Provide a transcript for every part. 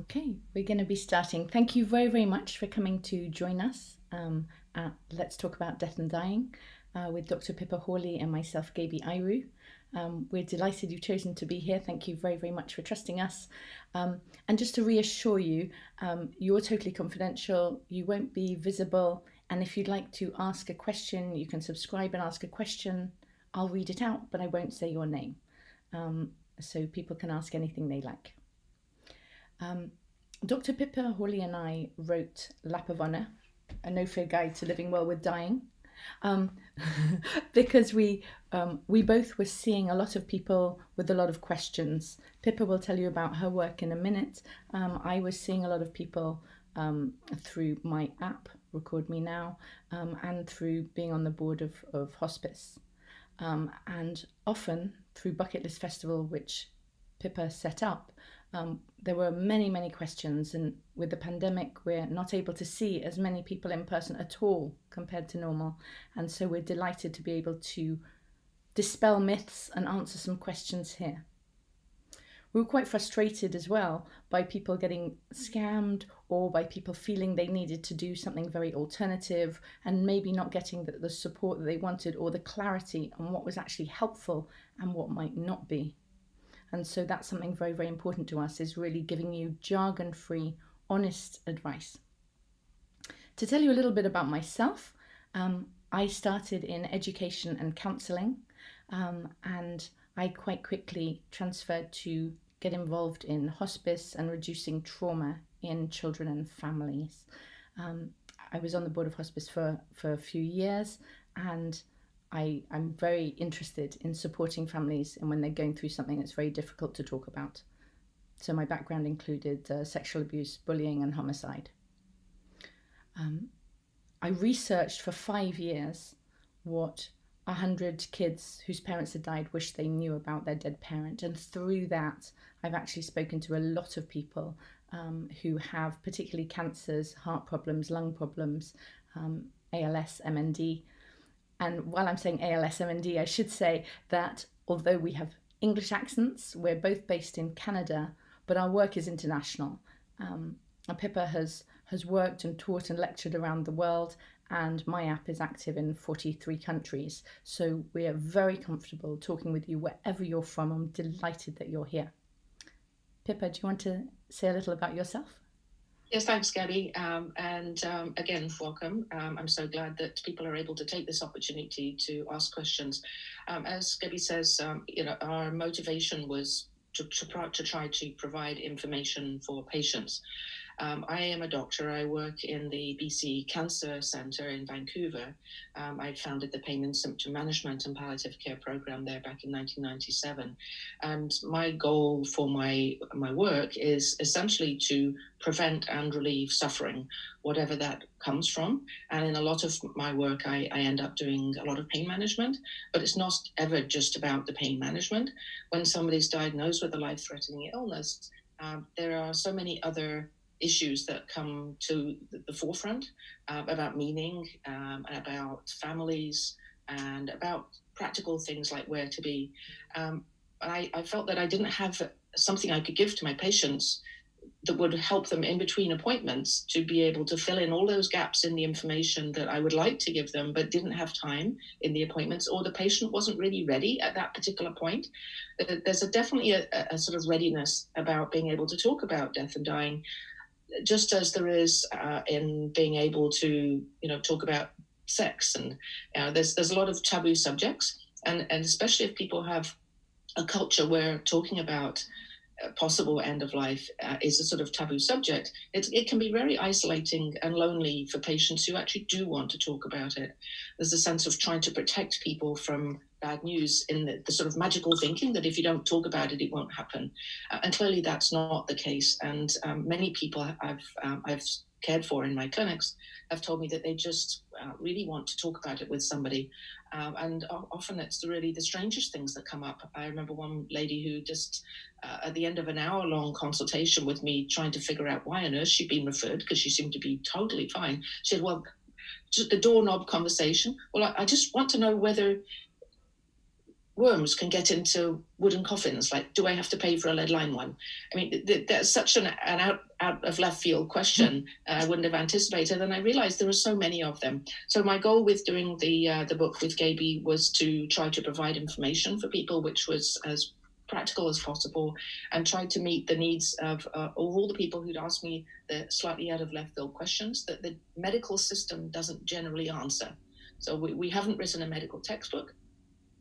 Okay, we're going to be starting. Thank you very, very much for coming to join us at Let's Talk About Death and Dying with Dr. Pippa Hawley and myself, Gaby Eirew. We're delighted you've chosen to be here. Thank you very, very much for trusting us. And just to reassure you, you're totally confidential. You won't be visible. And if you'd like to ask a question, you can subscribe and ask a question. I'll read it out, but I won't say your name. So people can ask anything they like. Dr. Pippa Hawley and I wrote Lap of Honour, a no-fear guide to living well with dying, because we both were seeing a lot of people with a lot of questions. Pippa will tell you about her work in a minute. I was seeing a lot of people through my app, RecordMeNow, and through being on the board of hospice, and often through Bucket List Festival, which Pippa set up. There were many, many questions, and with the pandemic, we're not able to see as many people in person at all compared to normal. And so we're delighted to be able to dispel myths and answer some questions here. We were quite frustrated as well by people getting scammed or by people feeling they needed to do something very alternative and maybe not getting the support that they wanted or the clarity on what was actually helpful and what might not be. And so that's something very, very important to us, is really giving you jargon-free, honest advice. To tell you a little bit about myself, I started in education and counselling, and I quite quickly transferred to get involved in hospice and reducing trauma in children and families. I was on the board of hospice for a few years, and I'm very interested in supporting families and when they're going through something that's very difficult to talk about. So my background included sexual abuse, bullying, and homicide. I researched for 5 years what 100 kids whose parents had died wished they knew about their dead parent. And through that, I've actually spoken to a lot of people who have particularly cancers, heart problems, lung problems, ALS, MND. And while I'm saying ALS, MND, I should say that although we have English accents, we're both based in Canada, but our work is international. Pippa has worked and taught and lectured around the world, and my app is active in 43 countries. So we are very comfortable talking with you wherever you're from. I'm delighted that you're here. Pippa, do you want to say a little about yourself? Yes, thanks, Gaby. Again, welcome. I'm so glad that people are able to take this opportunity to ask questions. As Gaby says, our motivation was to try to provide information for patients. I am a doctor. I work in the BC Cancer Centre in Vancouver. I founded the Pain and Symptom Management and Palliative Care Program there back in 1997. And my goal for my work is essentially to prevent and relieve suffering, whatever that comes from. And in a lot of my work, I end up doing a lot of pain management, but it's not ever just about the pain management. When somebody's diagnosed with a life-threatening illness, there are so many other issues that come to the forefront about meaning, about families, and about practical things like where to be. I felt that I didn't have something I could give to my patients that would help them in between appointments to be able to fill in all those gaps in the information that I would like to give them, but didn't have time in the appointments, or the patient wasn't really ready at that particular point. There's definitely a sort of readiness about being able to talk about death and dying, just as there is in being able to, talk about sex. And there's a lot of taboo subjects, and especially if people have a culture where talking about possible end of life is a sort of taboo subject, it can be very isolating and lonely for patients who actually do want to talk about it. There's a sense of trying to protect people from bad news in the sort of magical thinking that if you don't talk about it, it won't happen. And clearly that's not the case. And many people I've cared for in my clinics have told me that they just really want to talk about it with somebody. And often it's really the strangest things that come up. I remember one lady who just, at the end of an hour-long consultation with me, trying to figure out why on earth she'd been referred, because she seemed to be totally fine. She said, well, just the doorknob conversation. Well, I just want to know whether worms can get into wooden coffins. Like, do I have to pay for a lead line one? I mean, that's such an out of left field question I wouldn't have anticipated. And I realized there are so many of them. So my goal with doing the book with Gaby was to try to provide information for people, which was as practical as possible, and tried to meet the needs of all the people who'd asked me the slightly out of left field questions that the medical system doesn't generally answer. So we haven't written a medical textbook.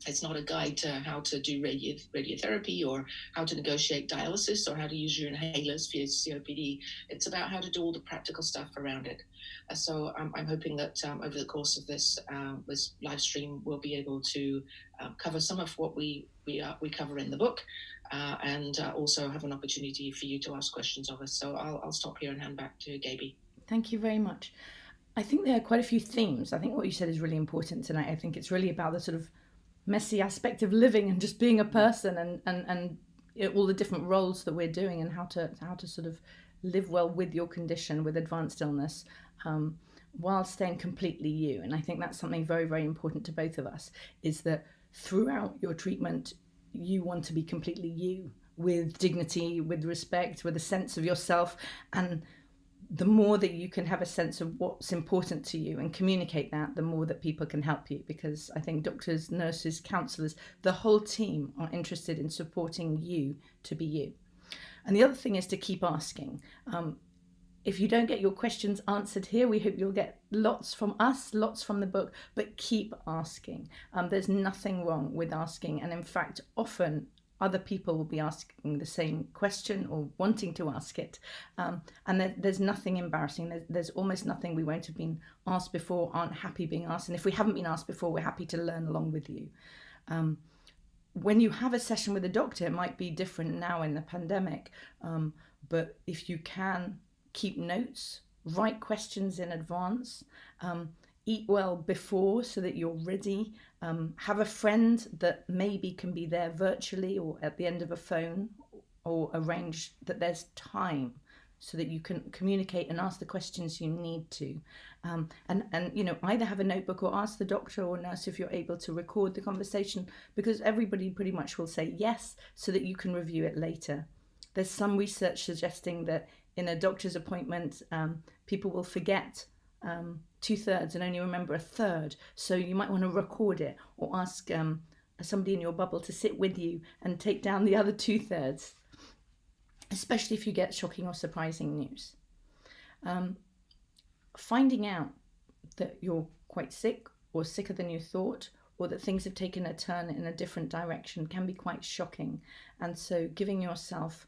It's not a guide to how to do radiotherapy or how to negotiate dialysis or how to use your inhalers for your COPD. It's about how to do all the practical stuff around it. So I'm hoping that over the course of this live stream, we'll be able to cover some of what we cover in the book, and also have an opportunity for you to ask questions of us. So I'll stop here and hand back to Gaby. Thank you very much. I think there are quite a few themes. I think what you said is really important tonight. I think it's really about the sort of messy aspect of living and just being a person, and all the different roles that we're doing, and how to sort of live well with your condition, with advanced illness, while staying completely you. And I think that's something very, very important to both of us, is that throughout your treatment, you want to be completely you, with dignity, with respect, with a sense of yourself. And the more that you can have a sense of what's important to you and communicate that, the more that people can help you. Because I think doctors, nurses, counsellors, the whole team are interested in supporting you to be you. And the other thing is to keep asking. If you don't get your questions answered here, we hope you'll get lots from us, lots from the book, but keep asking. There's nothing wrong with asking. And in fact, often other people will be asking the same question or wanting to ask it. And there's nothing embarrassing. There's almost nothing we won't have been asked before, aren't happy being asked. And if we haven't been asked before, we're happy to learn along with you. When you have a session with a doctor, it might be different now in the pandemic. But if you can, keep notes, write questions in advance, eat well before so that you're ready. Have a friend that maybe can be there virtually or at the end of a phone, or arrange that there's time so that you can communicate and ask the questions you need to. And you know, either have a notebook or ask the doctor or nurse if you're able to record the conversation, because everybody pretty much will say yes, so that you can review it later. There's some research suggesting that in a doctor's appointment, people will forget 2/3 and only remember 1/3. So you might want to record it, or ask somebody in your bubble to sit with you and take down the other 2/3, especially if you get shocking or surprising news. Finding out that you're quite sick, or sicker than you thought, or that things have taken a turn in a different direction can be quite shocking. And so giving yourself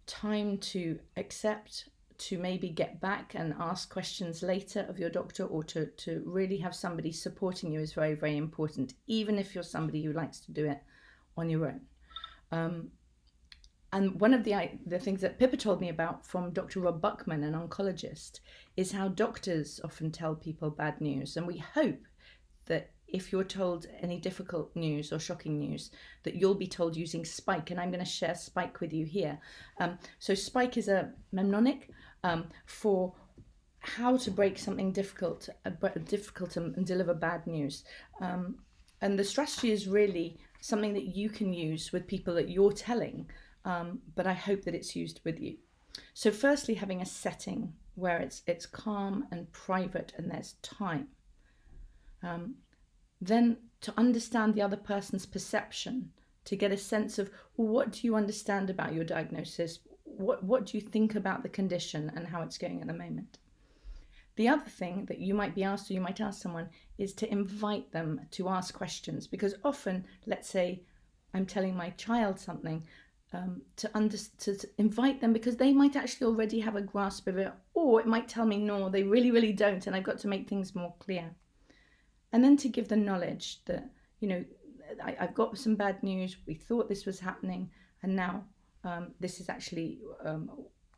time to accept, to maybe get back and ask questions later of your doctor, or to really have somebody supporting you, is very, very important, even if you're somebody who likes to do it on your own. And one of the things that Pippa told me about from Dr. Rob Buckman, an oncologist, is how doctors often tell people bad news. And we hope that if you're told any difficult news or shocking news, that you'll be told using Spike. And I'm going to share Spike with you here. So Spike is a mnemonic for how to break something difficult and deliver bad news. And the strategy is really something that you can use with people that you're telling, but I hope that it's used with you. So firstly, having a setting where it's calm and private and there's time. Then to understand the other person's perception, to get a sense of, well, what do you understand about your diagnosis? What do you think about the condition and how it's going at the moment? The other thing that you might be asked, or you might ask someone, is to invite them to ask questions. Because often, let's say I'm telling my child something, to invite them, because they might actually already have a grasp of it, or it might tell me, no, they really, really don't, and I've got to make things more clear. And then to give the knowledge that, you know, I've got some bad news, we thought this was happening, and now this is actually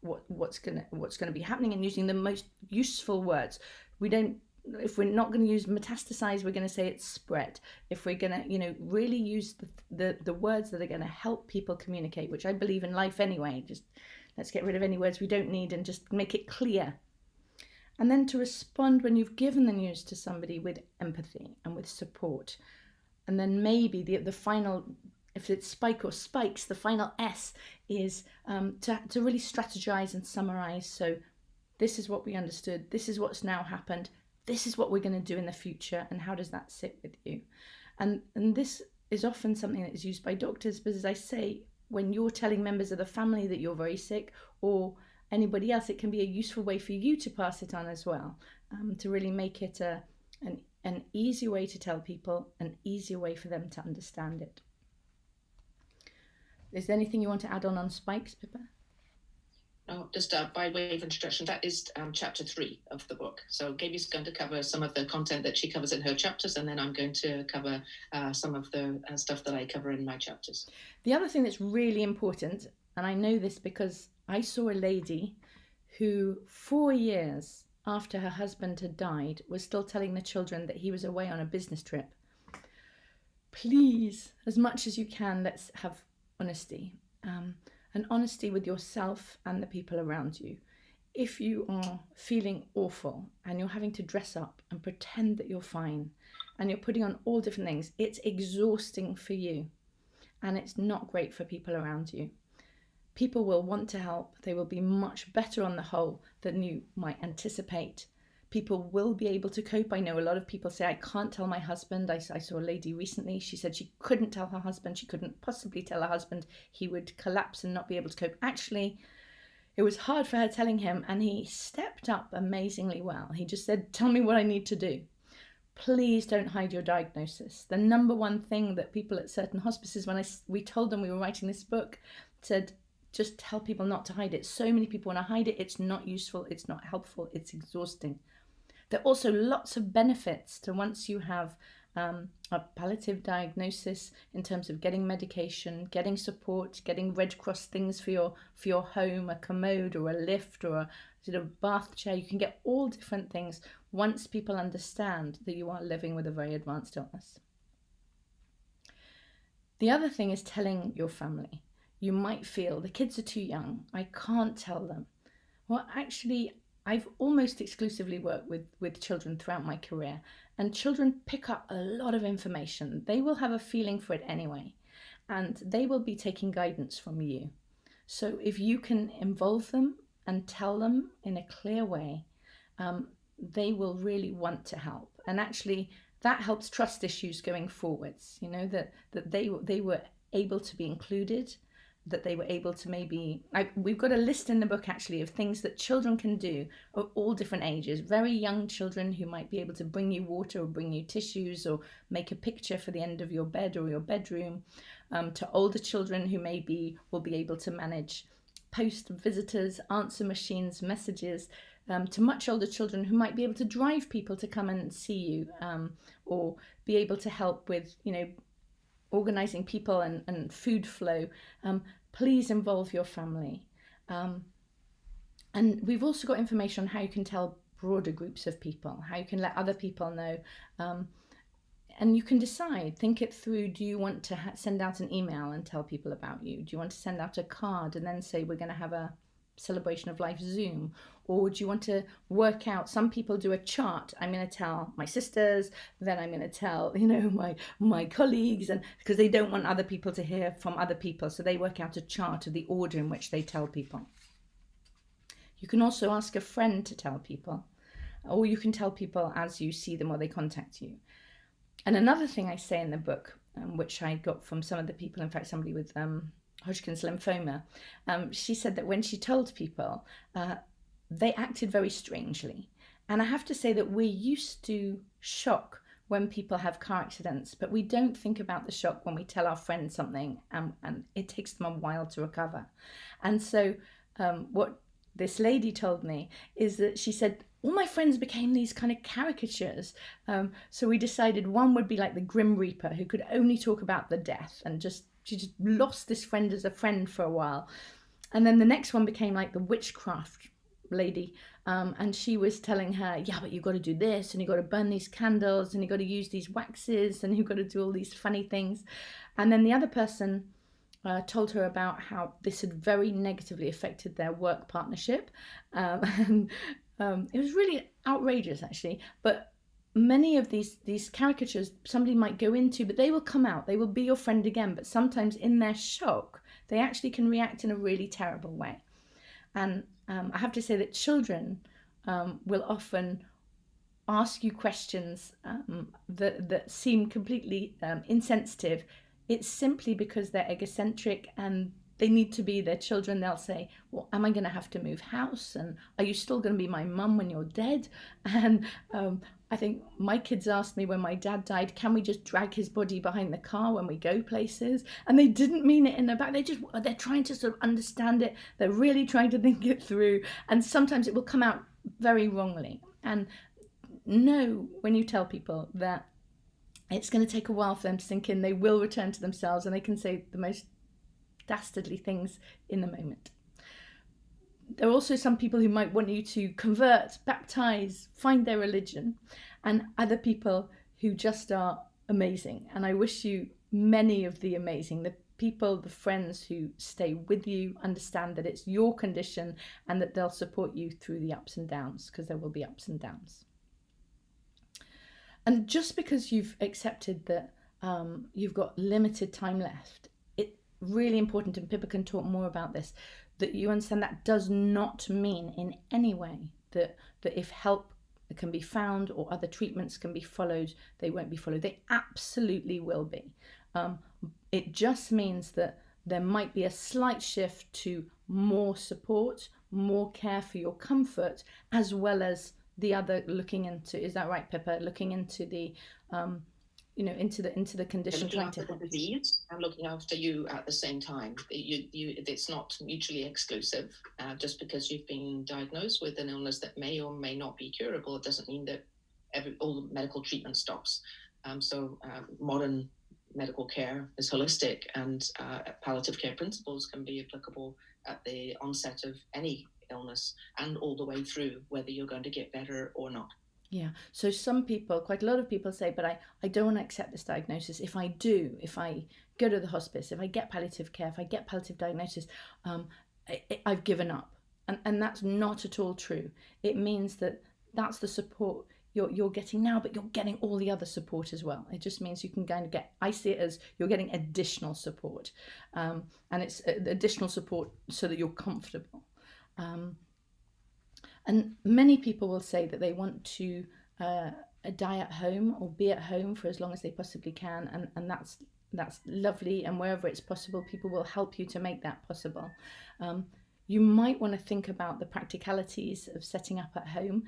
what's going to be happening, and using the most useful words. If we're not going to use metastasize, we're going to say it's spread. If we're going to, you know, really use the words that are going to help people communicate, which I believe in life anyway, just let's get rid of any words we don't need and just make it clear. And then to respond when you've given the news to somebody with empathy and with support. and then maybe the final, if it's spike or spikes, the final S is to really strategize and summarize. So this is what we understood, this is what's now happened, this is what we're going to do in the future, and how does that sit with you? And this is often something that is used by doctors, but as I say, when you're telling members of the family that you're very sick, or anybody else, it can be a useful way for you to pass it on as well, to really make it an easy way to tell people, an easier way for them to understand it. Is there anything you want to add on spikes, Pippa? Oh, just by way of introduction, that is chapter 3 of the book. So Gaby's going to cover some of the content that she covers in her chapters, and then I'm going to cover some of the stuff that I cover in my chapters. The other thing that's really important, and I know this because I saw a lady who 4 years after her husband had died was still telling the children that he was away on a business trip. Please, as much as you can, let's have honesty. And honesty with yourself and the people around you. If you are feeling awful and you're having to dress up and pretend that you're fine and you're putting on all different things, it's exhausting for you and it's not great for people around you. People will want to help. They will be much better on the whole than you might anticipate. People will be able to cope. I know a lot of people say, I can't tell my husband. I saw a lady recently, she said she couldn't tell her husband, she couldn't possibly tell her husband, he would collapse and not be able to cope. Actually, it was hard for her telling him, and he stepped up amazingly well. He just said, tell me what I need to do. Please don't hide your diagnosis. The number one thing that people at certain hospices, when we told them we were writing this book, said, just tell people not to hide it. So many people want to hide it. It's not useful, it's not helpful, it's exhausting. There are also lots of benefits to once you have a palliative diagnosis in terms of getting medication, getting support, getting Red Cross things for your home, a commode or a lift or a sort of bath chair. You can get all different things once people understand that you are living with a very advanced illness. The other thing is telling your family. You might feel the kids are too young, I can't tell them. Well, actually, I've almost exclusively worked with children throughout my career, and children pick up a lot of information. They will have a feeling for it anyway, and they will be taking guidance from you. So if you can involve them and tell them in a clear way, they will really want to help. And actually, that helps trust issues going forwards, you know, that they were able to be included, that they were able to we've got a list in the book actually of things that children can do of all different ages. Very young children who might be able to bring you water or bring you tissues or make a picture for the end of your bed or your bedroom, to older children who will be able to manage post visitors, answer machines, messages, to much older children who might be able to drive people to come and see you, or be able to help with, you know, organising people and food flow. Please involve your family. And we've also got information on how you can tell broader groups of people, how you can let other people know. And you can decide, think it through. Do you want to send out an email and tell people about you? Do you want to send out a card and then say we're going to have a celebration of life Zoom? Or do you want to work out, some people do a chart. I'm going to tell my sisters, then I'm going to tell, you know, my colleagues, and because they don't want other people to hear from other people, so they work out a chart of the order in which they tell people. You can also ask a friend to tell people, or you can tell people as you see them or they contact you. And another thing I say in the book, which I got from some of the people, in fact somebody with Hodgkin's lymphoma, she said that when she told people, they acted very strangely. And I have to say that we're used to shock when people have car accidents, but we don't think about the shock when we tell our friends something, and it takes them a while to recover. And so what this lady told me is that she said, all my friends became these kind of caricatures. So we decided one would be like the Grim Reaper, who could only talk about the death, and she just lost this friend as a friend for a while. And then the next one became like the witchcraft lady, and she was telling her, yeah, but you've got to do this, and you've got to burn these candles, and you've got to use these waxes, and you've got to do all these funny things. And then the other person told her about how this had very negatively affected their work partnership, and it was really outrageous actually. But many of these caricatures somebody might go into, but they will come out, they will be your friend again, but sometimes in their shock they actually can react in a really terrible way. And I have to say that children will often ask you questions that seem completely insensitive. It's simply because they're egocentric and they need to be their children. They'll say, well, am I going to have to move house? And are you still going to be my mum when you're dead? And I think my kids asked me when my dad died, can we just drag his body behind the car when we go places? And they didn't mean it in the back. They're trying to sort of understand it. They're really trying to think it through. And sometimes it will come out very wrongly. And know when you tell people that it's going to take a while for them to sink in, they will return to themselves and they can say the most dastardly things in the moment. There are also some people who might want you to convert, baptize, find their religion, and other people who just are amazing. And I wish you many of the amazing, the people, the friends who stay with you, understand that it's your condition and that they'll support you through the ups and downs, because there will be ups and downs. And just because you've accepted that you've got limited time left, it's really important, and Pippa can talk more about this, that you understand that does not mean in any way that if help can be found or other treatments can be followed, they won't be followed. They absolutely will be. It just means that there might be a slight shift to more support, more care for your comfort, as well as the other looking into, is that right, Pippa? Looking into the, into the condition, looking after the disease and looking after you at the same time. It's not mutually exclusive. Just because you've been diagnosed with an illness that may or may not be curable, it doesn't mean that all the medical treatment stops. So modern medical care is holistic, and palliative care principles can be applicable at the onset of any illness and all the way through, whether you're going to get better or not. Yeah. So some people, quite a lot of people say, but I don't want to accept this diagnosis. If I go to the hospice, if I get palliative care, if I get palliative diagnosis, I've given up. And that's not at all true. It means that that's the support you're getting now, but you're getting all the other support as well. It just means you can kind of I see it as you're getting additional support. And it's additional support so that you're comfortable. And many people will say that they want to die at home or be at home for as long as they possibly can, and that's lovely. And wherever it's possible, people will help you to make that possible. You might want to think about the practicalities of setting up at home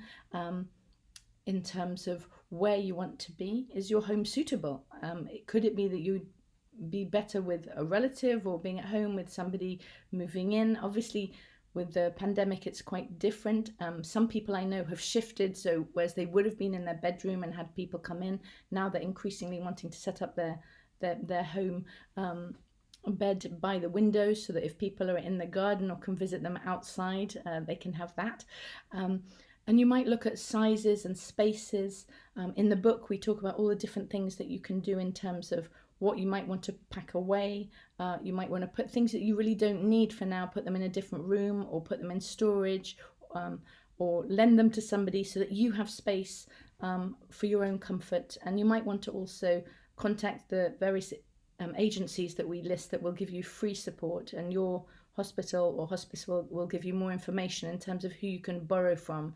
in terms of where you want to be. Is your home suitable? Could it be that you'd be better with a relative or being at home with somebody moving in? Obviously, with the pandemic, it's quite different. Some people I know have shifted, so whereas they would have been in their bedroom and had people come in, now they're increasingly wanting to set up their home bed by the window, so that if people are in the garden or can visit them outside, they can have that. And you might look at sizes and spaces. In the book, we talk about all the different things that you can do in terms of what you might want to pack away. You might want to put things that you really don't need for now, put them in a different room or put them in storage, or lend them to somebody so that you have space for your own comfort. And you might want to also contact the various agencies that we list that will give you free support, and your hospital or hospice will give you more information in terms of who you can borrow from.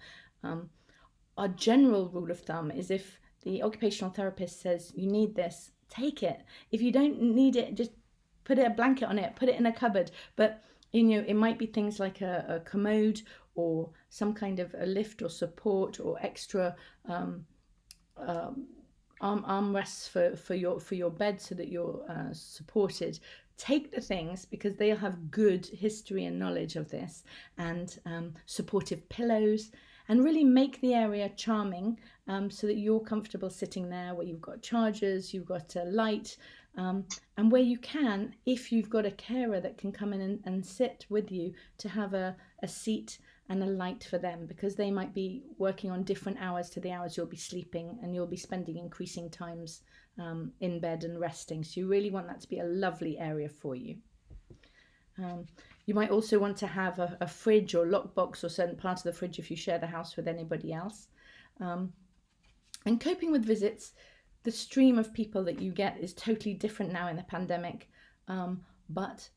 Our general rule of thumb is if the occupational therapist says you need this, take it. If you don't need it, just put a blanket on it, put it in a cupboard. But it might be things like a commode or some kind of a lift or support or extra armrests for your bed so that you're supported. Take the things, because they'll have good history and knowledge of this, and supportive pillows, and really make the area charming, so that you're comfortable sitting there, where you've got chargers, you've got a light, and where you can, if you've got a carer that can come in and sit with you, to have a seat and a light for them, because they might be working on different hours to the hours you'll be sleeping, and you'll be spending increasing times in bed and resting. So you really want that to be a lovely area for you. You might also want to have a fridge or lockbox, or certain part of the fridge if you share the house with anybody else. And coping with visits, the stream of people that you get is totally different now in the pandemic, but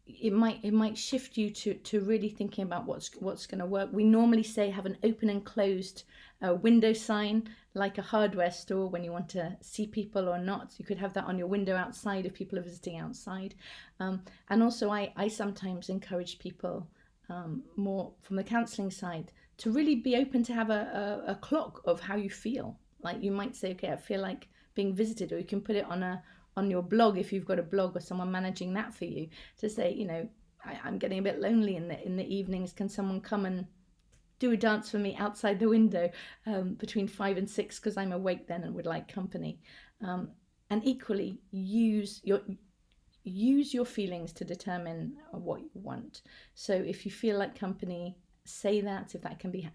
it might shift you to really thinking about what's going to work. We normally say have an open and closed window sign, like a hardware store, when you want to see people or not. You could have that on your window outside if people are visiting outside. And also I sometimes encourage people, more from the counselling side, to really be open to have a clock of how you feel. Like you might say, okay, I feel like being visited, or you can put it on your blog if you've got a blog or someone managing that for you, to say, I'm getting a bit lonely in the evenings. Can someone come and do a dance for me outside the window between 5 and 6, because I'm awake then and would like company. And equally, use your feelings to determine what you want. So if you feel like company, say that, if that can be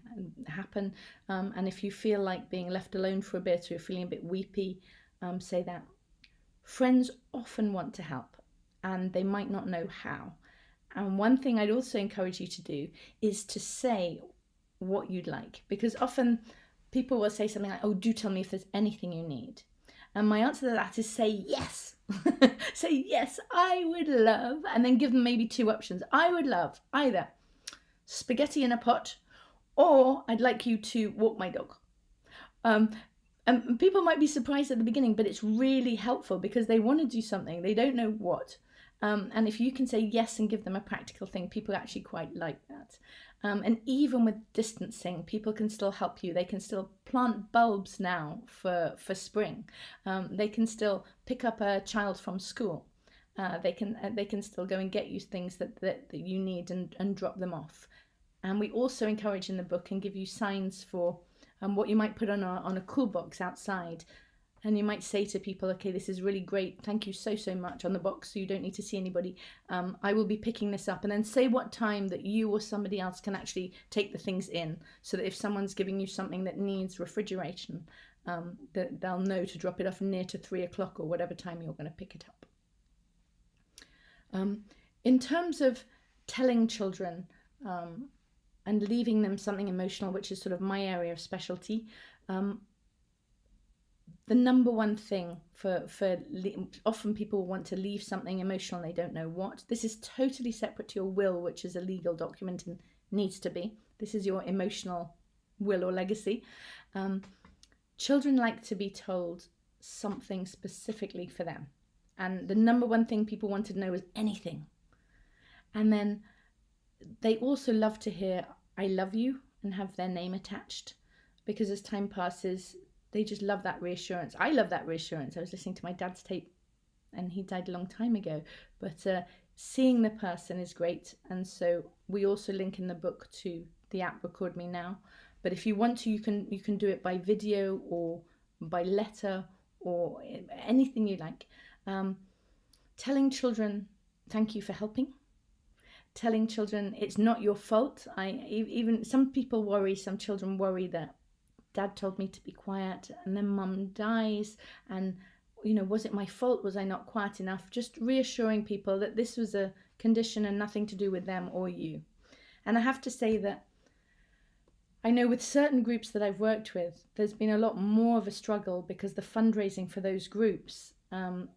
happen. And if you feel like being left alone for a bit, or you're feeling a bit weepy, say that. Friends often want to help, and they might not know how. And one thing I'd also encourage you to do is to say what you'd like, because often people will say something like, oh, do tell me if there's anything you need. And my answer to that is say yes. Say yes, I would love, and then give them maybe 2 options. I would love either spaghetti in a pot, or I'd like you to walk my dog. And people might be surprised at the beginning, but it's really helpful because they want to do something. They don't know what. And if you can say yes and give them a practical thing, people actually quite like that. And even with distancing, people can still help you. They can still plant bulbs now for spring. They can still pick up a child from school. They can still go and get you things that you need and drop them off. And we also encourage in the book and give you signs for what you might put on a cool box outside. And you might say to people, okay, this is really great. Thank you so much, on the box, so you don't need to see anybody. I will be picking this up. And then say what time that you or somebody else can actually take the things in, so that if someone's giving you something that needs refrigeration, that they'll know to drop it off near to 3 o'clock or whatever time you're going to pick it up. In terms of telling children and leaving them something emotional, which is sort of my area of specialty, the number one thing for often people want to leave something emotional and they don't know what. This is totally separate to your will, which is a legal document and needs to be. This is your emotional will or legacy. Children like to be told something specifically for them. And the number one thing people want to know is anything. And then they also love to hear I love you and have their name attached, because as time passes, they just love that reassurance. I love that reassurance. I was listening to my dad's tape, and he died a long time ago, but seeing the person is great. And so we also link in the book to the app RecordMeNow. But if you want to, you can do it by video or by letter or anything you like. Telling children thank you for helping. Telling children it's not your fault. Even some people worry, some children worry that Dad told me to be quiet and then Mum dies, and was it my fault? Was I not quiet enough? Just reassuring people that this was a condition and nothing to do with them or you. And I have to say that I know with certain groups that I've worked with, there's been a lot more of a struggle because the fundraising for those groups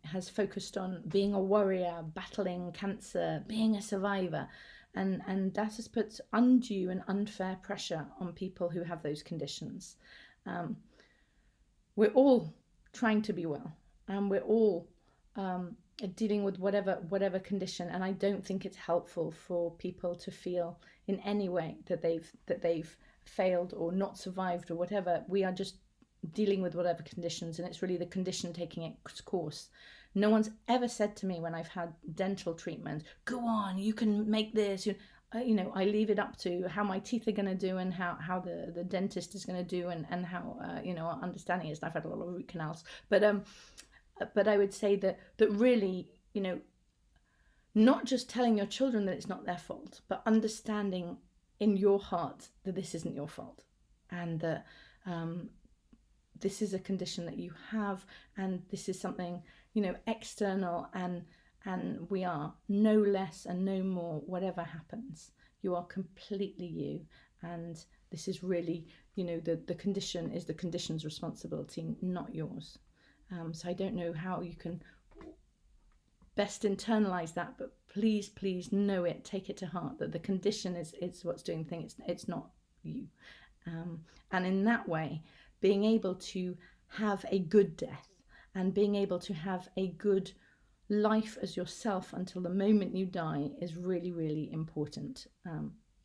has focused on being a warrior, battling cancer, being a survivor. And that has put undue and unfair pressure on people who have those conditions. We're all trying to be well, and we're all dealing with whatever condition. And I don't think it's helpful for people to feel in any way that they've failed or not survived or whatever. We are just dealing with whatever conditions, and it's really the condition taking its course. No one's ever said to me when I've had dental treatment, go on, you can make this. I leave it up to how my teeth are going to do and how the dentist is going to do and how, our understanding is. I've had a lot of root canals. But I would say that really, not just telling your children that it's not their fault, but understanding in your heart that this isn't your fault, and that this is a condition that you have, and this is something, external, and we are no less and no more, whatever happens. You are completely you, and this is really, the condition is the condition's responsibility, not yours. So I don't know how you can best internalize that, but please know it, take it to heart, that the condition is what's doing the thing. It's not you. And in that way, being able to have a good death and being able to have a good life as yourself until the moment you die is really, really important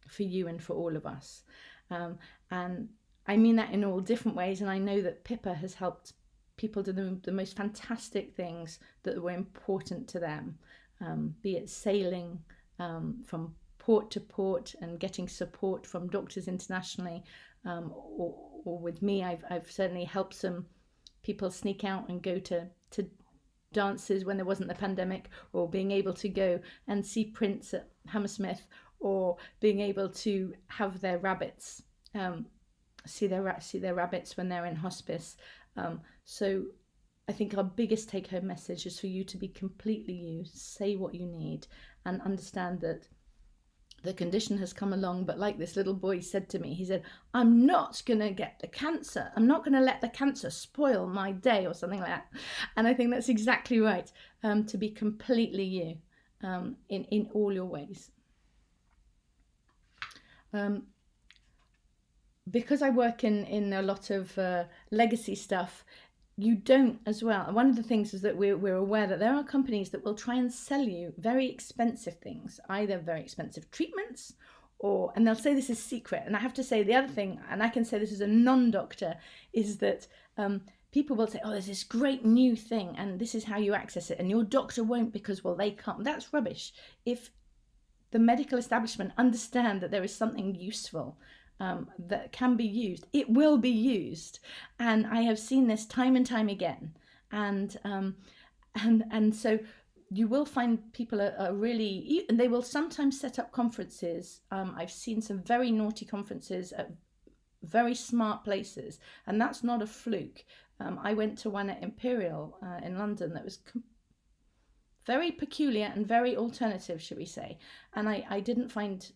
for you and for all of us. And I mean that in all different ways. And I know that Pippa has helped people do the most fantastic things that were important to them, be it sailing from port to port and getting support from doctors internationally, or with me, I've certainly helped some people sneak out and go to dances when there wasn't the pandemic, or being able to go and see Prince at Hammersmith, or being able to have their rabbits, see their rabbits when they're in hospice. So I think our biggest take-home message is for you to be completely you, say what you need, and understand that the condition has come along. But like this little boy said to me, he said, I'm not going to get the cancer. I'm not going to let the cancer spoil my day, or something like that. And I think that's exactly right, to be completely you in all your ways. Because I work in a lot of legacy stuff, you don't as well. One of the things is that we're aware that there are companies that will try and sell you very expensive things, either very expensive treatments, and they'll say this is secret. And I have to say the other thing, and I can say this as a non-doctor, is that people will say, oh, there's this great new thing and this is how you access it, and your doctor won't because, well, they can't. That's rubbish. If the medical establishment understand that there is something useful that can be used, it will be used. And I have seen this time and time again. And so you will find people are really, and they will sometimes set up conferences. I've seen some very naughty conferences at very smart places, and that's not a fluke. I went to one at Imperial in London that was very peculiar and very alternative, should we say. And I didn't find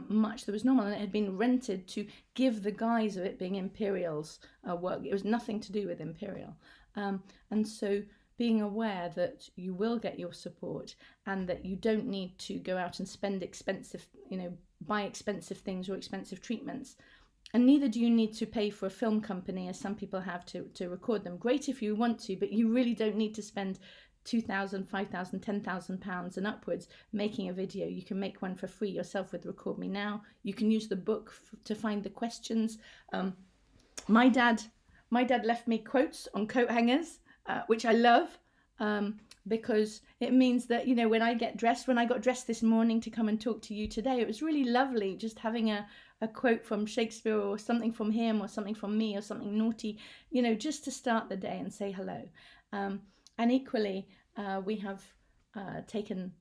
much that was normal, and it had been rented to give the guise of it being Imperial's work. It was nothing to do with Imperial. And so being aware that you will get your support, and that you don't need to go out and spend expensive, buy expensive things or expensive treatments. And neither do you need to pay for a film company, as some people have, to record them. Great if you want to, but you really don't need to spend £2,000, £5,000, £10,000 and upwards making a video. You can make one for free yourself with RecordMeNow. You can use the book to find the questions. My dad left me quotes on coat hangers, which I love, because it means that, when I got dressed this morning to come and talk to you today, it was really lovely just having a quote from Shakespeare, or something from him, or something from me, or something naughty, just to start the day and say hello. And equally, we have taken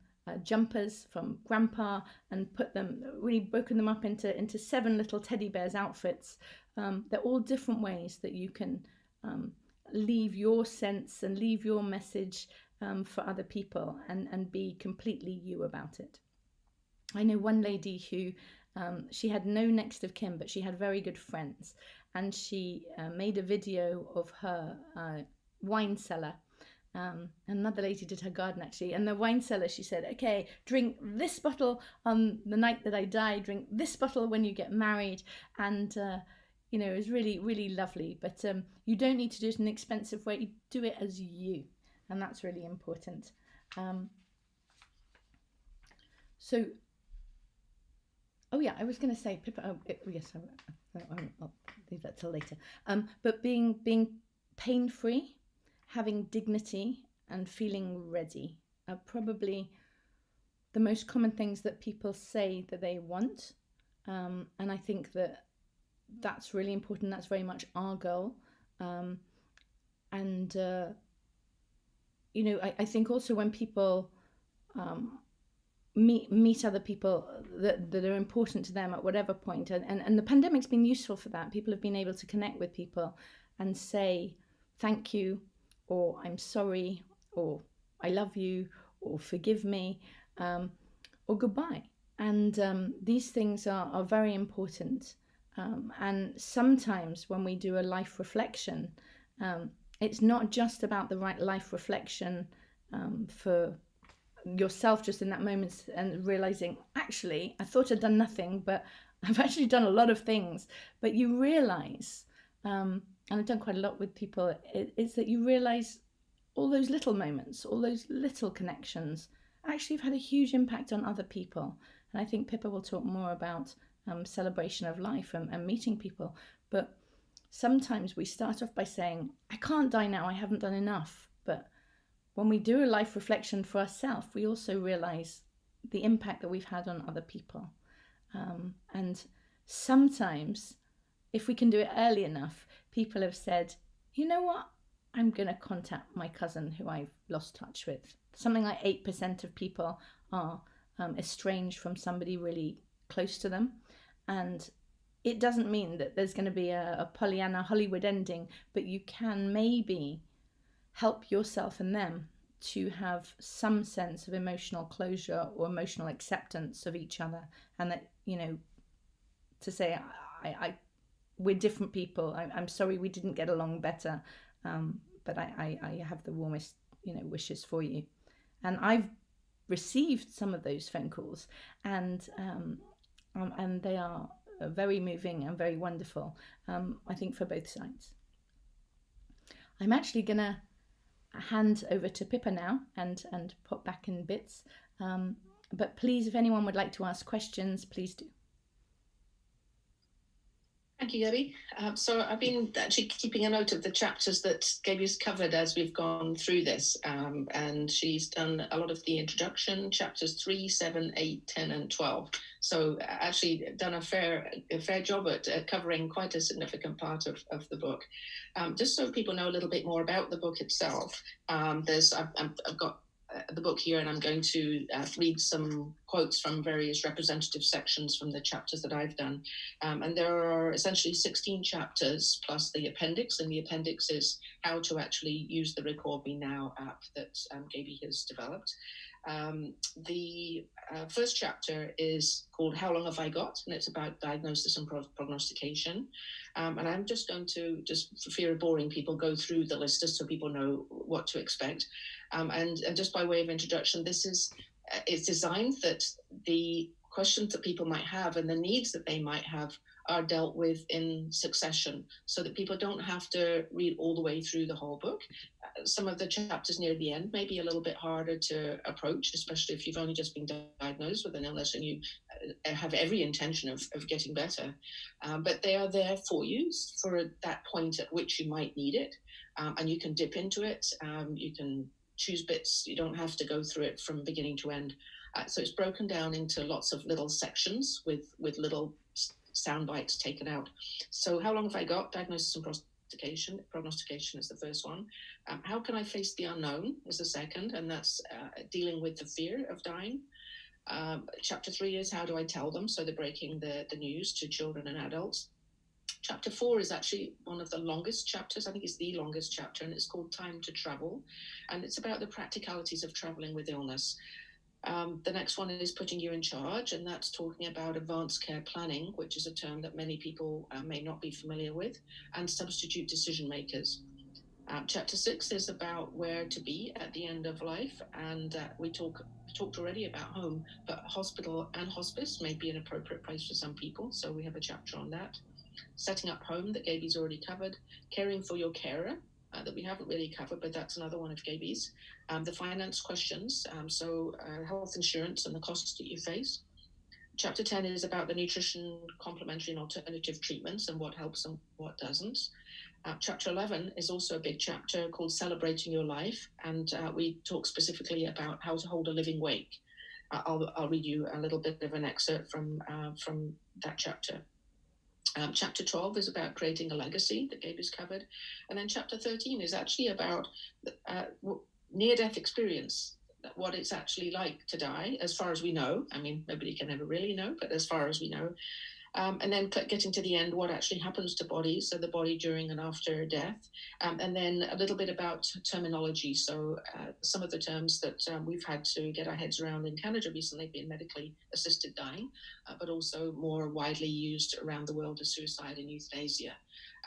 jumpers from Grandpa and really broken them up into 7 little teddy bears outfits. They're all different ways that you can leave your sense and leave your message for other people, and be completely you about it. I know one lady who, she had no next of kin, but she had very good friends, and she made a video of her wine cellar. Another lady did her garden, actually, and the wine cellar, she said, okay, drink this bottle on the night that I die, drink this bottle when you get married. And it was really, really lovely. But you don't need to do it in an expensive way. You do it as you, and that's really important. I was going to say, Pippa, yes, I'll leave that till later. But being pain-free, having dignity, and feeling ready are probably the most common things that people say that they want. And I think that's really important. That's very much our goal. I think also when people meet other people that are important to them at whatever point, and the pandemic's been useful for that. People have been able to connect with people and say thank you, or I'm sorry, or I love you, or forgive me, or goodbye. And these things are very important. And sometimes when we do a life reflection, it's not just about the right life reflection for yourself just in that moment and realizing, actually, I thought I'd done nothing, but I've actually done a lot of things. But you realize, and I've done quite a lot with people, is that you realize all those little moments, all those little connections actually have had a huge impact on other people. And I think Pippa will talk more about celebration of life and meeting people. But sometimes we start off by saying, I can't die now, I haven't done enough. But when we do a life reflection for ourselves, we also realize the impact that we've had on other people. And sometimes, if we can do it early enough, people have said, you know what? I'm going to contact my cousin who I've lost touch with. Something like 8% of people are estranged from somebody really close to them. And it doesn't mean that there's going to be a Pollyanna Hollywood ending, but you can maybe help yourself and them to have some sense of emotional closure or emotional acceptance of each other. And that, you know, to say, we're different people. I'm sorry we didn't get along better. But I have the warmest, wishes for you. And I've received some of those phone calls, and they are very moving and very wonderful, I think, for both sides. I'm actually going to hand over to Pippa now and pop back in bits. But please, if anyone would like to ask questions, please do. Thank you, Gaby. So I've been actually keeping a note of the chapters that Gaby's covered as we've gone through this. And she's done a lot of the introduction, chapters 3, 7, 8, 10, and 12. So actually done a fair job at covering quite a significant part of the book. Just so people know a little bit more about the book itself, I've got the book here, and I'm going to read some quotes from various representative sections from the chapters that I've done. And there are essentially 16 chapters plus the appendix, and the appendix is how to actually use the RecordMeNow app that Gaby has developed. The first chapter is called How Long Have I Got? And it's about diagnosis and prognostication. And I'm just going to, just for fear of boring people, go through the list just so people know what to expect. And just by way of introduction, it's designed that the questions that people might have and the needs that they might have are dealt with in succession, so that people don't have to read all the way through the whole book. Some of the chapters near the end may be a little bit harder to approach, especially if you've only just been diagnosed with an illness and you have every intention of getting better. But they are there for you for that point at which you might need it. And you can dip into it. You can choose bits. You don't have to go through it from beginning to end. So it's broken down into lots of little sections with little sound bites taken out. So how long have I got? Diagnosis and prognostication is the first one. How can I face the unknown is the second, and that's dealing with the fear of dying. Chapter 3 is how do I tell them? So they're breaking the news to children and adults. Chapter 4 is actually one of the longest chapters. I think it's the longest chapter, and it's called Time to Travel. And it's about the practicalities of traveling with illness. The next one is Putting You in Charge, and that's talking about advanced care planning, which is a term that many people may not be familiar with, and substitute decision makers. Chapter 6 is about where to be at the end of life, and we talked already about home, but hospital and hospice may be an appropriate place for some people, so we have a chapter on that. Setting up home, that Gaby's already covered. Caring for your carer, that we haven't really covered, but that's another one of Gaby's. The finance questions, so health insurance and the costs that you face. Chapter 10 is about the nutrition, complementary and alternative treatments and what helps and what doesn't. Chapter 11 is also a big chapter called Celebrating Your Life, and we talk specifically about how to hold a living wake. I'll read you a little bit of an excerpt from that chapter. Chapter 12 is about creating a legacy that Gaby's covered. And then chapter 13 is actually about near-death experience, what it's actually like to die, as far as we know. I mean, nobody can ever really know, but as far as we know. And then getting to the end, what actually happens to bodies, so the body during and after death, and then a little bit about terminology. So some of the terms that we've had to get our heads around in Canada recently have been medically assisted dying, but also more widely used around the world as suicide and euthanasia.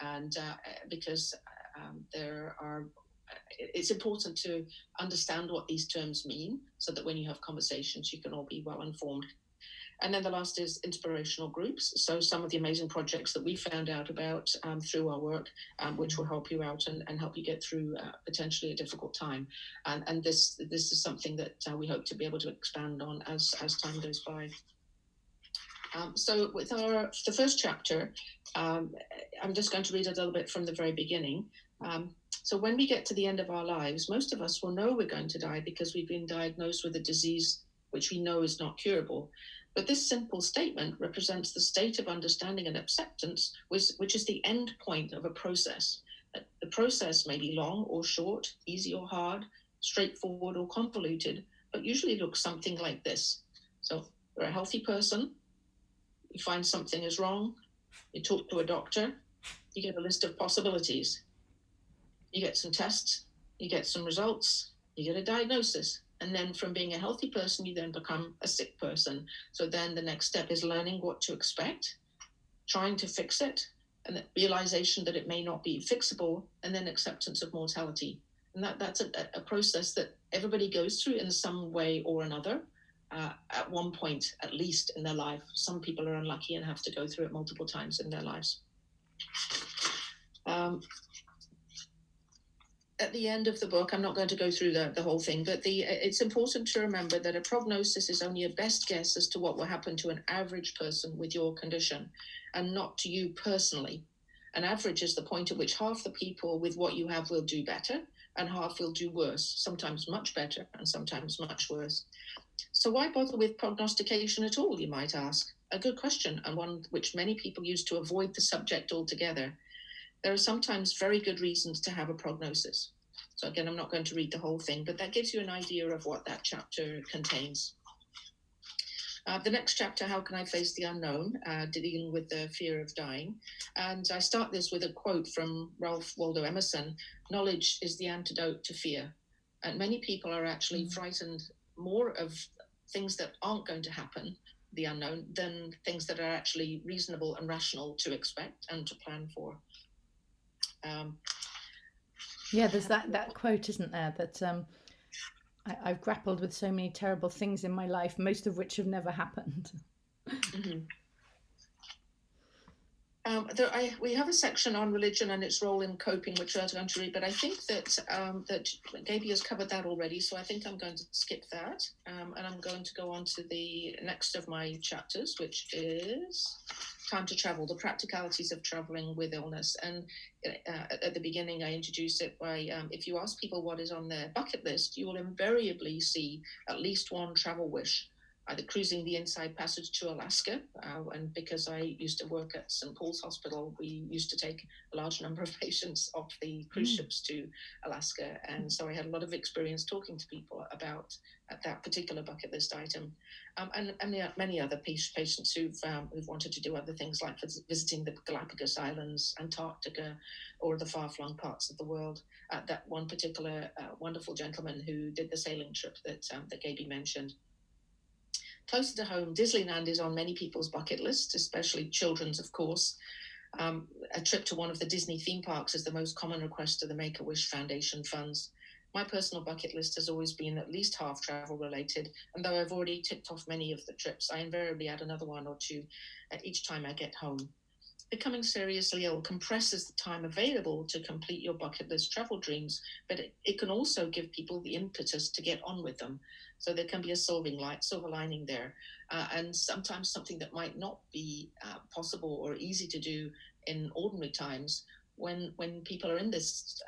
And because it's important to understand what these terms mean so that when you have conversations, you can all be well informed. And then the last is inspirational groups. So some of the amazing projects that we found out about through our work, which will help you out and help you get through potentially a difficult time. And this is something that we hope to be able to expand on as time goes by. So with the first chapter, I'm just going to read a little bit from the very beginning. So when we get to the end of our lives, most of us will know we're going to die because we've been diagnosed with a disease which we know is not curable. But this simple statement represents the state of understanding and acceptance, which is the end point of a process. The process may be long or short, easy or hard, straightforward or convoluted, but usually looks something like this. So you're a healthy person, you find something is wrong, you talk to a doctor, you get a list of possibilities, you get some tests, you get some results, you get a diagnosis. And then from being a healthy person, you then become a sick person. So then the next step is learning what to expect, trying to fix it, and the realization that it may not be fixable, and then acceptance of mortality. And that's a process that everybody goes through in some way or another at one point, at least in their life. Some people are unlucky and have to go through it multiple times in their lives. At the end of the book, I'm not going to go through the whole thing, but it's important to remember that a prognosis is only a best guess as to what will happen to an average person with your condition, and not to you personally. An average is the point at which half the people with what you have will do better, and half will do worse, sometimes much better, and sometimes much worse. So why bother with prognostication at all, you might ask? A good question, and one which many people use to avoid the subject altogether. There are sometimes very good reasons to have a prognosis. So again, I'm not going to read the whole thing, but that gives you an idea of what that chapter contains. The next chapter, How Can I Face the Unknown, dealing with the fear of dying. And I start this with a quote from Ralph Waldo Emerson: "Knowledge is the antidote to fear." And many people are actually frightened more of things that aren't going to happen, the unknown, than things that are actually reasonable and rational to expect and to plan for. There's that quote, isn't there, that I've grappled with so many terrible things in my life, most of which have never happened. Mm-hmm. We have a section on religion and its role in coping, which I was going to read, but I think that Gaby has covered that already, so I think I'm going to skip that, and I'm going to go on to the next of my chapters, which is Time to Travel, the practicalities of traveling with illness. And at the beginning, I introduce it by, if you ask people what is on their bucket list, you will invariably see at least one travel wish. Either cruising the Inside Passage to Alaska, and because I used to work at St. Paul's Hospital, we used to take a large number of patients off the cruise ships to Alaska, and so I had a lot of experience talking to people about that particular bucket list item, and many other patients who've wanted to do other things like visiting the Galapagos Islands, Antarctica, or the far-flung parts of the world. That one particular wonderful gentleman who did the sailing trip that Gaby mentioned. Closer to home, Disneyland is on many people's bucket lists, especially children's, of course. A trip to one of the Disney theme parks is the most common request to the Make-A-Wish Foundation funds. My personal bucket list has always been at least half travel related, and though I've already ticked off many of the trips, I invariably add another one or two each time I get home. Becoming seriously ill compresses the time available to complete your bucket list travel dreams, but it can also give people the impetus to get on with them. So there can be a silver lining there. And sometimes something that might not be possible or easy to do in ordinary times, when people are in this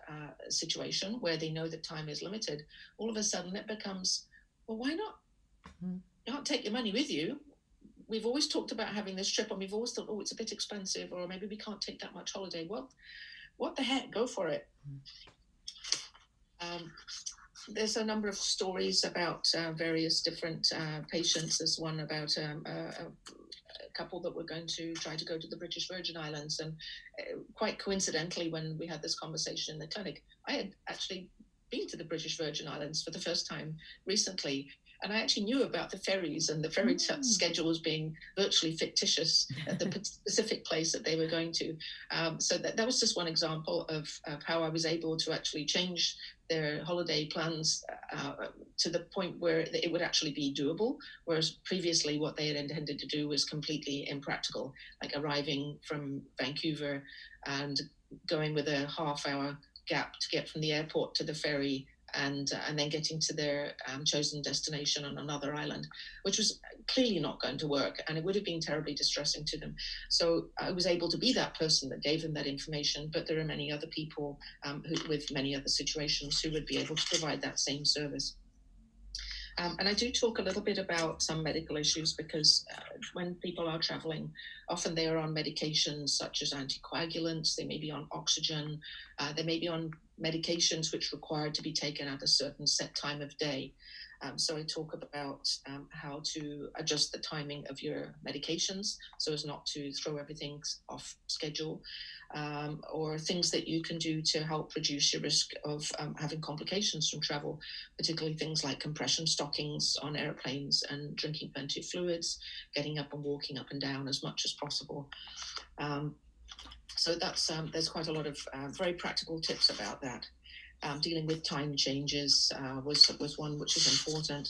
situation where they know that time is limited, all of a sudden it becomes, well, why not? You can't take your money with you. We've always talked about having this trip, and we've always thought, oh, it's a bit expensive, or maybe we can't take that much holiday. Well, what the heck? Go for it. there's a number of stories about various different patients. There's one about a couple that were going to try to go to the British Virgin Islands, and quite coincidentally, when we had this conversation in the clinic, I had actually been to the British Virgin Islands for the first time recently, and I actually knew about the ferries and the ferry schedules being virtually fictitious at the specific place that they were going to. So that was just one example of how I was able to actually change their holiday plans to the point where it would actually be doable, whereas previously what they had intended to do was completely impractical, like arriving from Vancouver and going with a half-hour gap to get from the airport to the ferry, and then getting to their chosen destination on another island, which was clearly not going to work, and it would have been terribly distressing to them. So I was able to be that person that gave them that information, but there are many other people with many other situations who would be able to provide that same service. And I do talk a little bit about some medical issues, because when people are traveling, often they are on medications such as anticoagulants, they may be on oxygen, they may be on medications which require to be taken at a certain set time of day. So I talk about how to adjust the timing of your medications so as not to throw everything off schedule, or things that you can do to help reduce your risk of having complications from travel, particularly things like compression stockings on airplanes and drinking plenty of fluids, getting up and walking up and down as much as possible. So that's there's quite a lot of very practical tips about that. Dealing with time changes was one which is important.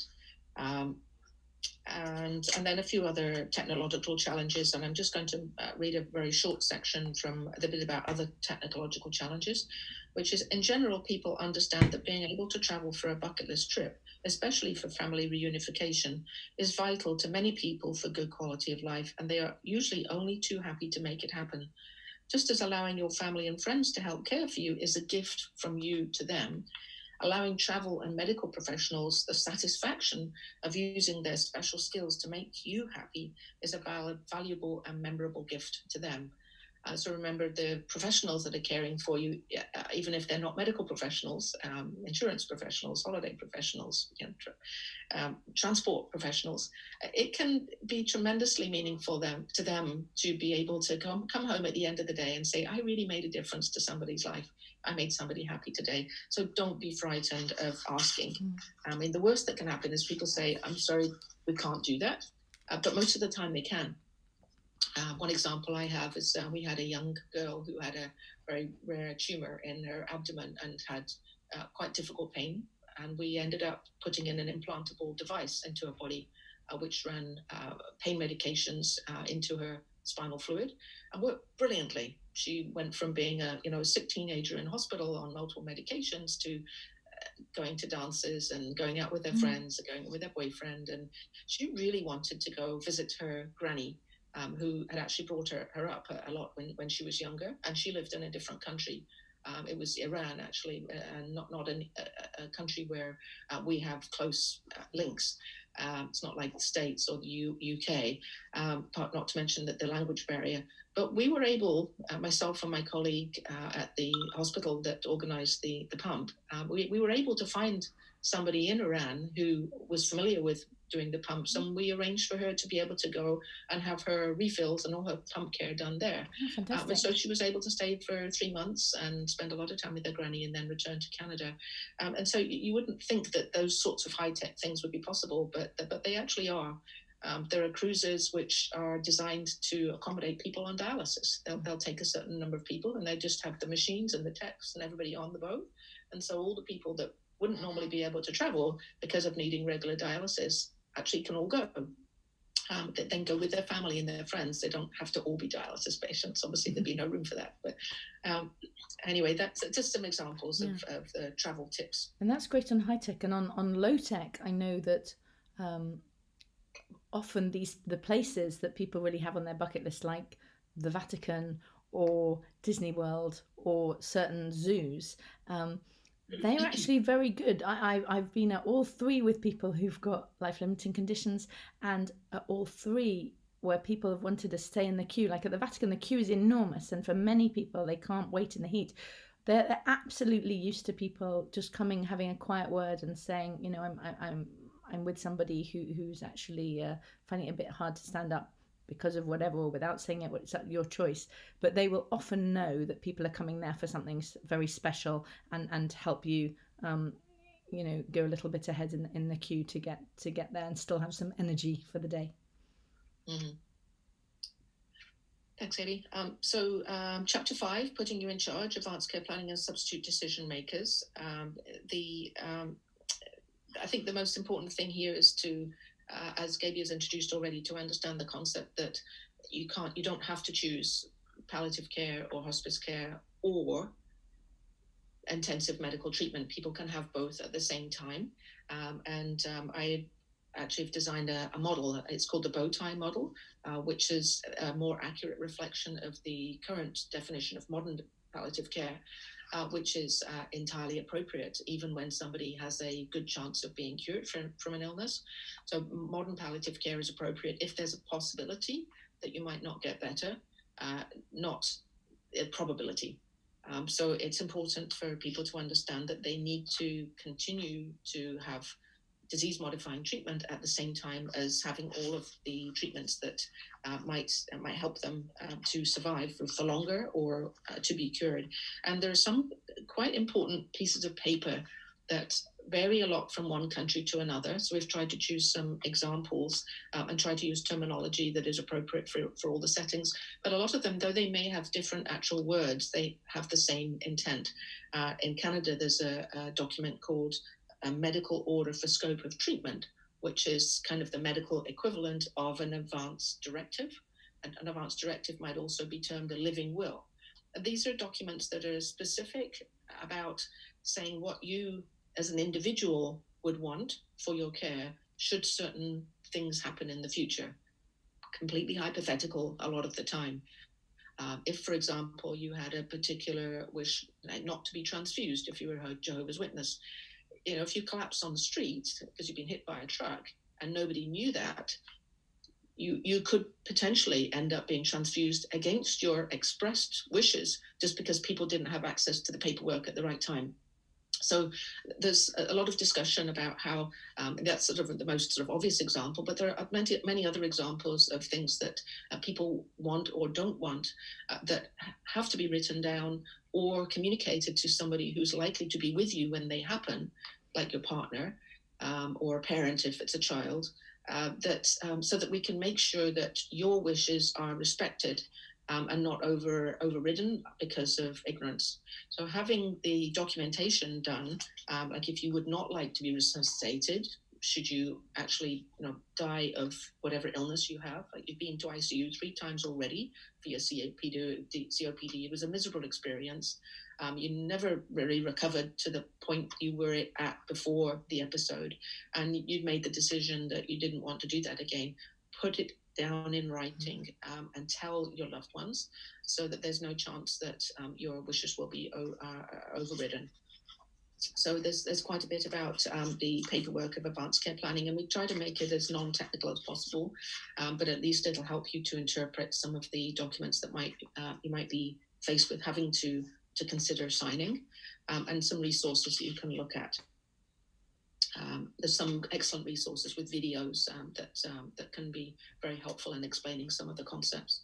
And then a few other technological challenges, and I'm just going to read a very short section from a bit about other technological challenges, which is, in general, people understand that being able to travel for a bucket list trip, especially for family reunification, is vital to many people for good quality of life, and they are usually only too happy to make it happen. Just as allowing your family and friends to help care for you is a gift from you to them, allowing travel and medical professionals the satisfaction of using their special skills to make you happy is a valuable and memorable gift to them. So remember, the professionals that are caring for you, even if they're not medical professionals, insurance professionals, holiday professionals, transport professionals, it can be tremendously meaningful to them to be able to come home at the end of the day and say, I really made a difference to somebody's life. I made somebody happy today. So don't be frightened of asking. I mean, the worst that can happen is people say, I'm sorry, we can't do that. But most of the time they can. One example I have is we had a young girl who had a very rare tumor in her abdomen and had quite difficult pain. And we ended up putting in an implantable device into her body, which ran pain medications into her spinal fluid, and worked brilliantly. She went from being a sick teenager in hospital on multiple medications to going to dances and going out with her friends, going with her boyfriend. And she really wanted to go visit her granny, who had actually brought her up a lot when she was younger, and she lived in a different country. It was Iran, actually, and not a country where we have close links. It's not like the States or the UK, not to mention that the language barrier. But we were able, myself and my colleague at the hospital that organized the pump, we were able to find somebody in Iran who was familiar with doing the pumps, and we arranged for her to be able to go and have her refills and all her pump care done there. And so she was able to stay for 3 months and spend a lot of time with her granny and then return to Canada. And so you wouldn't think that those sorts of high-tech things would be possible, but they actually are. There are cruises which are designed to accommodate people on dialysis. They'll take a certain number of people, and they just have the machines and the techs and everybody on the boat. And so all the people that wouldn't normally be able to travel because of needing regular dialysis actually can all go. They then go with their family and their friends. They don't have to all be dialysis patients. Obviously, there'd be no room for that. But anyway, that's just some examples of the travel tips. And that's great on high tech. And on low tech, I know that often the places that people really have on their bucket list, like the Vatican or Disney World or certain zoos, they're actually very good. I've been at all three with people who've got life-limiting conditions, and at all three where people have wanted to stay in the queue. Like at the Vatican, the queue is enormous, and for many people, they can't wait in the heat. They're absolutely used to people just coming, having a quiet word and saying, you know, I'm with somebody who's actually finding it a bit hard to stand up because of whatever, or without saying it, it's your choice. But they will often know that people are coming there for something very special, and help you, you know, go a little bit ahead in the queue to get there and still have some energy for the day. Mm-hmm. Thanks, Gaby. Chapter 5, putting you in charge, advanced care planning and substitute decision makers. I think the most important thing here is to, as Gaby has introduced already, to understand the concept that you don't have to choose palliative care or hospice care or intensive medical treatment. People can have both at the same time. I actually have designed a model. It's called the bow tie model, which is a more accurate reflection of the current definition of modern palliative care, which is entirely appropriate, even when somebody has a good chance of being cured from an illness. So modern palliative care is appropriate if there's a possibility that you might not get better, not a probability. So it's important for people to understand that they need to continue to have disease-modifying treatment at the same time as having all of the treatments that might help them to survive for longer or to be cured. And there are some quite important pieces of paper that vary a lot from one country to another. So we've tried to choose some examples and try to use terminology that is appropriate for all the settings. But a lot of them, though they may have different actual words, they have the same intent. In Canada, there's a document called a medical order for scope of treatment, which is kind of the medical equivalent of an advance directive. And an advance directive might also be termed a living will. And these are documents that are specific about saying what you as an individual would want for your care should certain things happen in the future. Completely hypothetical a lot of the time. If, for example, you had a particular wish not to be transfused if you were a Jehovah's Witness, you know, if you collapse on the street because you've been hit by a truck and nobody knew that, you could potentially end up being transfused against your expressed wishes just because people didn't have access to the paperwork at the right time. So there's a lot of discussion about how that's sort of the most sort of obvious example, but there are many other examples of things that people want or don't want that have to be written down or communicated to somebody who's likely to be with you when they happen, like your partner or a parent if it's a child, so that we can make sure that your wishes are respected and not overridden because of ignorance. So having the documentation done, like if you would not like to be resuscitated, should you actually die of whatever illness you have, like you've been to ICU 3 times already for your COPD, it was a miserable experience. You never really recovered to the point you were at before the episode, and you made the decision that you didn't want to do that again. Put it down in writing and tell your loved ones so that there's no chance that your wishes will be overridden. So there's quite a bit about the paperwork of advanced care planning, and we try to make it as non-technical as possible, but at least it'll help you to interpret some of the documents that you might be faced with having to consider signing, and some resources that you can look at. There's some excellent resources with videos that can be very helpful in explaining some of the concepts.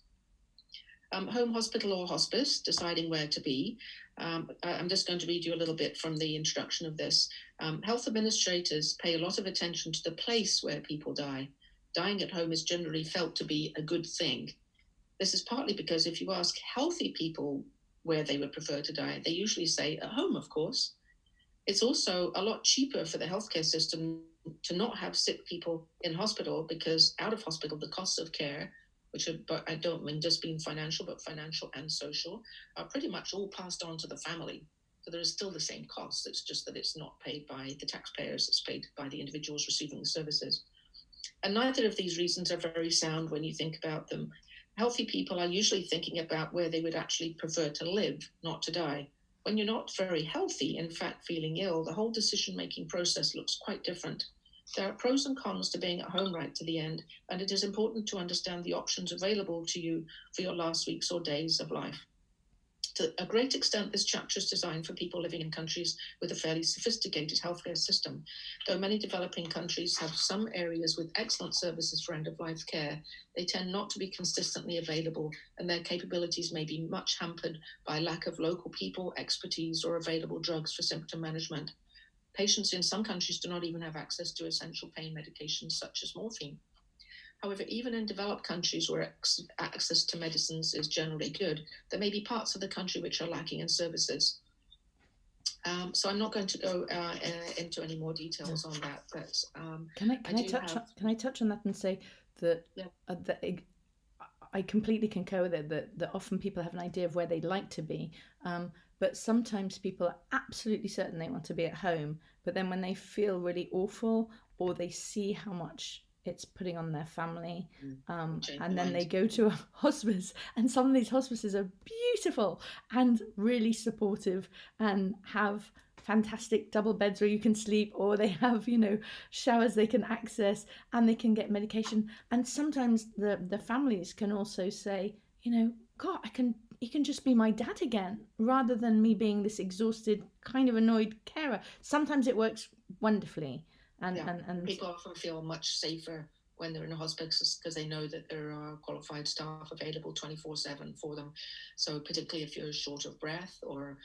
Home, hospital or hospice, deciding where to be. I'm just going to read you a little bit from the introduction of this. Health administrators pay a lot of attention to the place where people die. Dying at home is generally felt to be a good thing. This is partly because if you ask healthy people where they would prefer to die, they usually say at home, of course. It's also a lot cheaper for the healthcare system to not have sick people in hospital, because out of hospital, the costs of care, which I don't mean just being financial, but financial and social, are pretty much all passed on to the family. So there is still the same cost. It's just that it's not paid by the taxpayers. It's paid by the individuals receiving the services. And neither of these reasons are very sound when you think about them. Healthy people are usually thinking about where they would actually prefer to live, not to die. When you're not very healthy, in fact feeling ill, the whole decision-making process looks quite different. There are pros and cons to being at home right to the end, and it is important to understand the options available to you for your last weeks or days of life. To a great extent, this chapter is designed for people living in countries with a fairly sophisticated healthcare system. Though many developing countries have some areas with excellent services for end-of-life care, they tend not to be consistently available, and their capabilities may be much hampered by lack of local people, expertise, or available drugs for symptom management. Patients in some countries do not even have access to essential pain medications such as morphine. However, even in developed countries where access to medicines is generally good, there may be parts of the country which are lacking in services. So I'm not going to go into any more details on that, but can I touch on that and say that, that I completely concur with it, that often people have an idea of where they'd like to be, but sometimes people are absolutely certain they want to be at home, but then when they feel really awful or they see how much it's putting on their family, and then they go to a hospice, and some of these hospices are beautiful and really supportive and have fantastic double beds where you can sleep, or they have, you know, showers they can access, and they can get medication. And sometimes the families can also say, you know, God, he can just be my dad again, rather than me being this exhausted, kind of annoyed carer. Sometimes it works wonderfully. And people often feel much safer when they're in a hospice because they know that there are qualified staff available 24/7 for them. So particularly if you're short of breath, or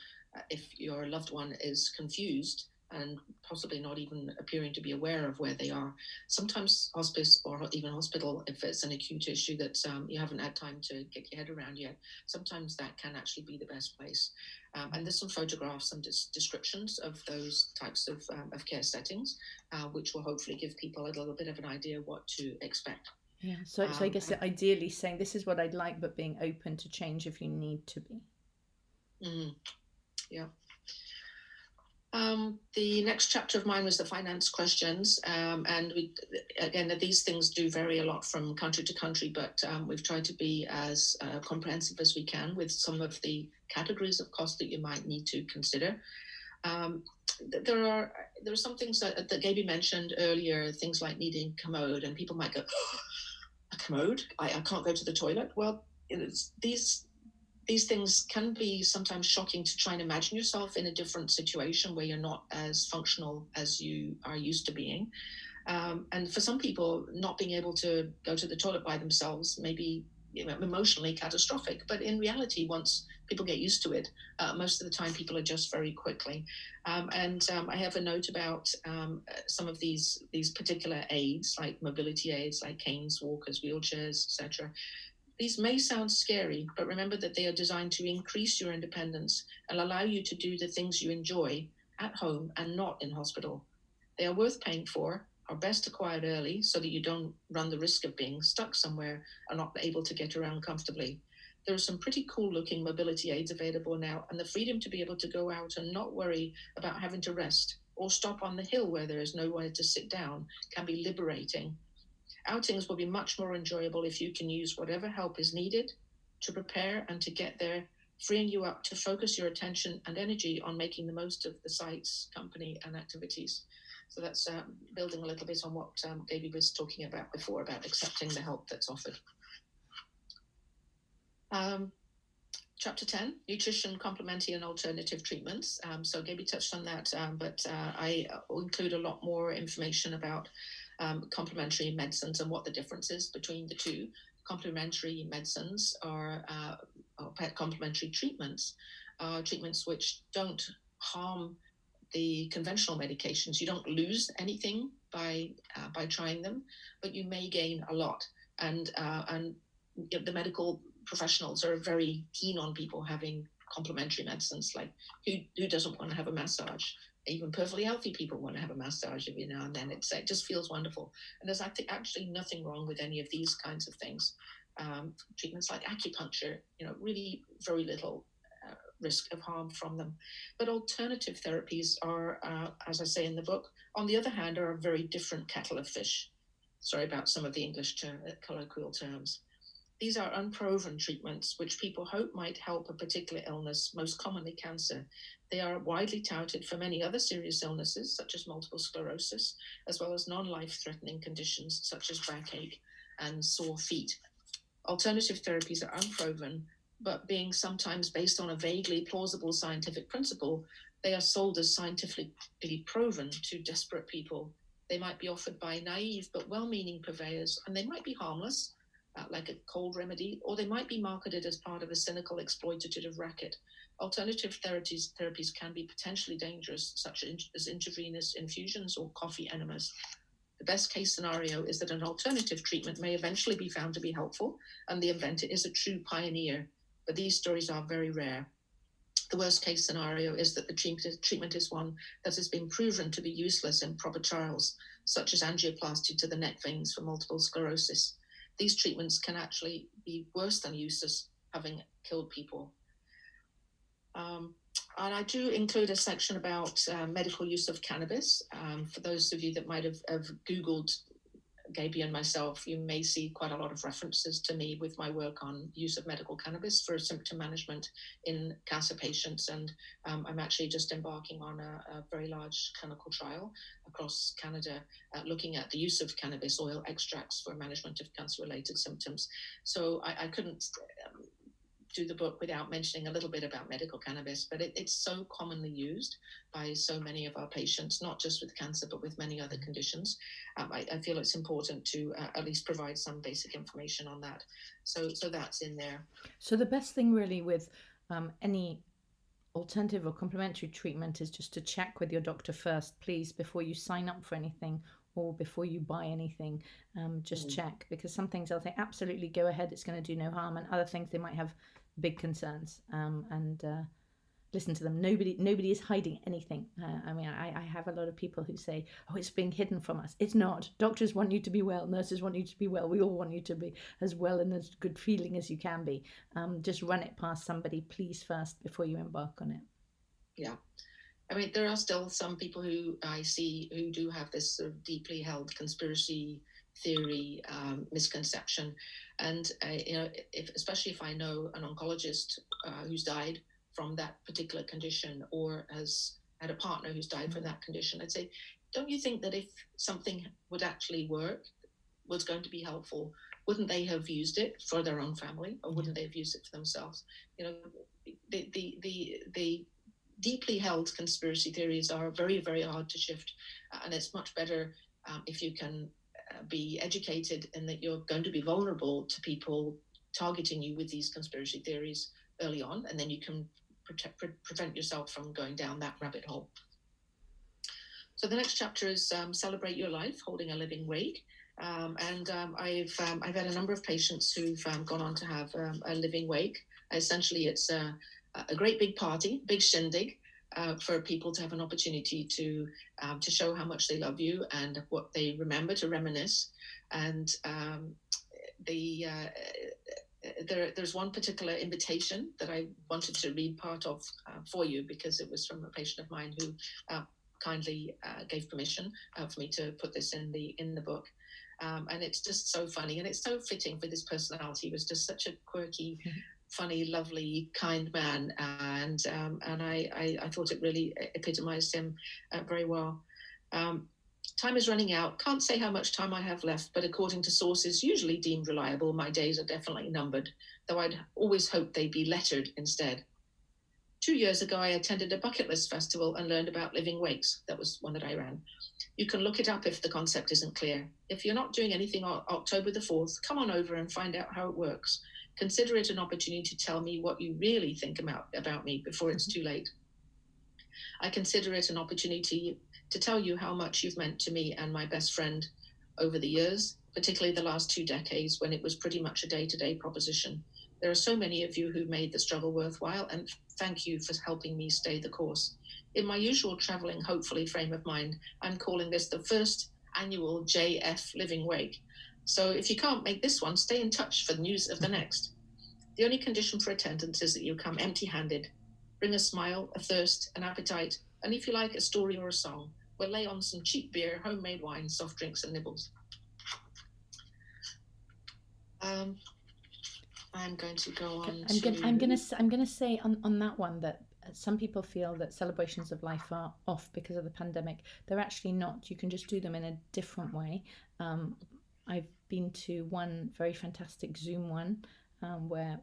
if your loved one is confused and possibly not even appearing to be aware of where they are, sometimes hospice or even hospital, if it's an acute issue that you haven't had time to get your head around yet, sometimes that can actually be the best place. And there's some photographs and descriptions of those types of care settings, which will hopefully give people a little bit of an idea what to expect. Yeah, so I guess ideally saying this is what I'd like, but being open to change if you need to be. Yeah. The next chapter of mine was the finance questions, and these things do vary a lot from country to country, but we've tried to be as comprehensive as we can with some of the categories of cost that you might need to consider. There are some things that Gaby mentioned earlier, things like needing a commode, and people might go, oh, a commode? I can't go to the toilet. Well, these things can be sometimes shocking to try and imagine yourself in a different situation where you're not as functional as you are used to being. And for some people, not being able to go to the toilet by themselves may be emotionally catastrophic. But in reality, once people get used to it, most of the time people adjust very quickly. I have a note about some of these particular aids, like mobility aids, like canes, walkers, wheelchairs, etc. These may sound scary, but remember that they are designed to increase your independence and allow you to do the things you enjoy at home and not in hospital. They are worth paying for, are best acquired early so that you don't run the risk of being stuck somewhere and not able to get around comfortably. There are some pretty cool looking mobility aids available now, and the freedom to be able to go out and not worry about having to rest or stop on the hill where there is nowhere to sit down can be liberating. Outings will be much more enjoyable if you can use whatever help is needed to prepare and to get there, freeing you up to focus your attention and energy on making the most of the sites, company, and activities. So that's building a little bit on what Gaby was talking about before, about accepting the help that's offered. Chapter 10, nutrition, complementary and alternative treatments. So Gaby touched on that, but I will include a lot more information about complementary medicines and what the difference is between the two. Complementary medicines or complementary treatments are treatments which don't harm the conventional medications. You don't lose anything by trying them, but you may gain a lot. And the medical professionals are very keen on people having complementary medicines. Like who doesn't want to have a massage? Even perfectly healthy people want to have a massage every now and then. It just feels wonderful. And there's actually nothing wrong with any of these kinds of things. Treatments like acupuncture, really very little risk of harm from them. But alternative therapies are, as I say in the book, on the other hand, are a very different kettle of fish. Sorry about some of the English colloquial terms. These are unproven treatments which people hope might help a particular illness, most commonly cancer. They are widely touted for many other serious illnesses, such as multiple sclerosis, as well as non-life-threatening conditions such as backache and sore feet. Alternative therapies are unproven, but being sometimes based on a vaguely plausible scientific principle, they are sold as scientifically proven to desperate people. They might be offered by naive but well-meaning purveyors, and they might be harmless, like a cold remedy, or they might be marketed as part of a cynical exploitative racket. Alternative therapies can be potentially dangerous, such as intravenous infusions or coffee enemas. The best case scenario is that an alternative treatment may eventually be found to be helpful, and the inventor is a true pioneer, but these stories are very rare. The worst case scenario is that the treatment is one that has been proven to be useless in proper trials, such as angioplasty to the neck veins for multiple sclerosis. These treatments can actually be worse than useless, having killed people. And I do include a section about medical use of cannabis. For those of you that might have Googled Gaby and myself, you may see quite a lot of references to me with my work on use of medical cannabis for symptom management in cancer patients. And I'm actually just embarking on a very large clinical trial across Canada looking at the use of cannabis oil extracts for management of cancer-related symptoms. So I couldn't do the book without mentioning a little bit about medical cannabis, but it's so commonly used by so many of our patients, not just with cancer, but with many other conditions. I feel it's important to at least provide some basic information on that. So that's in there. So the best thing really with any alternative or complementary treatment is just to check with your doctor first, please, before you sign up for anything or before you buy anything. Just check, because some things they'll say absolutely go ahead, it's going to do no harm, and other things they might have big concerns, and listen to them. Nobody is hiding anything. I mean, I have a lot of people who say, oh, it's being hidden from us. It's not. Doctors want you to be well, nurses want you to be well, we all want you to be as well and as good feeling as you can be. Just run it past somebody, please, first before you embark on it. Yeah. I mean, there are still some people who I see who do have this sort of deeply held conspiracy theory misconception, and especially if I know an oncologist who's died from that particular condition or has had a partner who's died from that condition, I'd say, don't you think that if something would actually work, was going to be helpful, wouldn't they have used it for their own family, or wouldn't they have used it for themselves? The deeply held conspiracy theories are very, very hard to shift, and it's much better if you can be educated in that you're going to be vulnerable to people targeting you with these conspiracy theories early on, and then you can prevent yourself from going down that rabbit hole. So the next chapter is Celebrate Your Life, Holding a Living Wake. I've had a number of patients who've gone on to have a living wake. Essentially, it's a great big party, big shindig, for people to have an opportunity to show how much they love you and what they remember, to reminisce. And there's one particular invitation that I wanted to read part of for you, because it was from a patient of mine who kindly gave permission for me to put this in the book. And it's just so funny, and it's so fitting for this personality. He was just such a quirky, funny, lovely, kind man, and I thought it really epitomized him very well. Time is running out. Can't say how much time I have left, but according to sources usually deemed reliable, my days are definitely numbered, though I'd always hoped they'd be lettered instead. 2 years ago, I attended a bucket list festival and learned about living wakes. That was one that I ran. You can look it up if the concept isn't clear. If you're not doing anything on October the 4th, come on over and find out how it works. Consider it an opportunity to tell me what you really think about me before it's too late. I consider it an opportunity to tell you how much you've meant to me and my best friend over the years, particularly the last 2 decades when it was pretty much a day-to-day proposition. There are so many of you who made the struggle worthwhile, and thank you for helping me stay the course. In my usual traveling, hopefully, frame of mind, I'm calling this the first annual JF Living Wake. So if you can't make this one, stay in touch for the news of the next. The only condition for attendance is that you come empty-handed. Bring a smile, a thirst, an appetite, and if you like, a story or a song. We'll lay on some cheap beer, homemade wine, soft drinks, and nibbles. I'm going to go on. I'm going to say on that one that some people feel that celebrations of life are off because of the pandemic. They're actually not. You can just do them in a different way. I've been to one very fantastic Zoom one where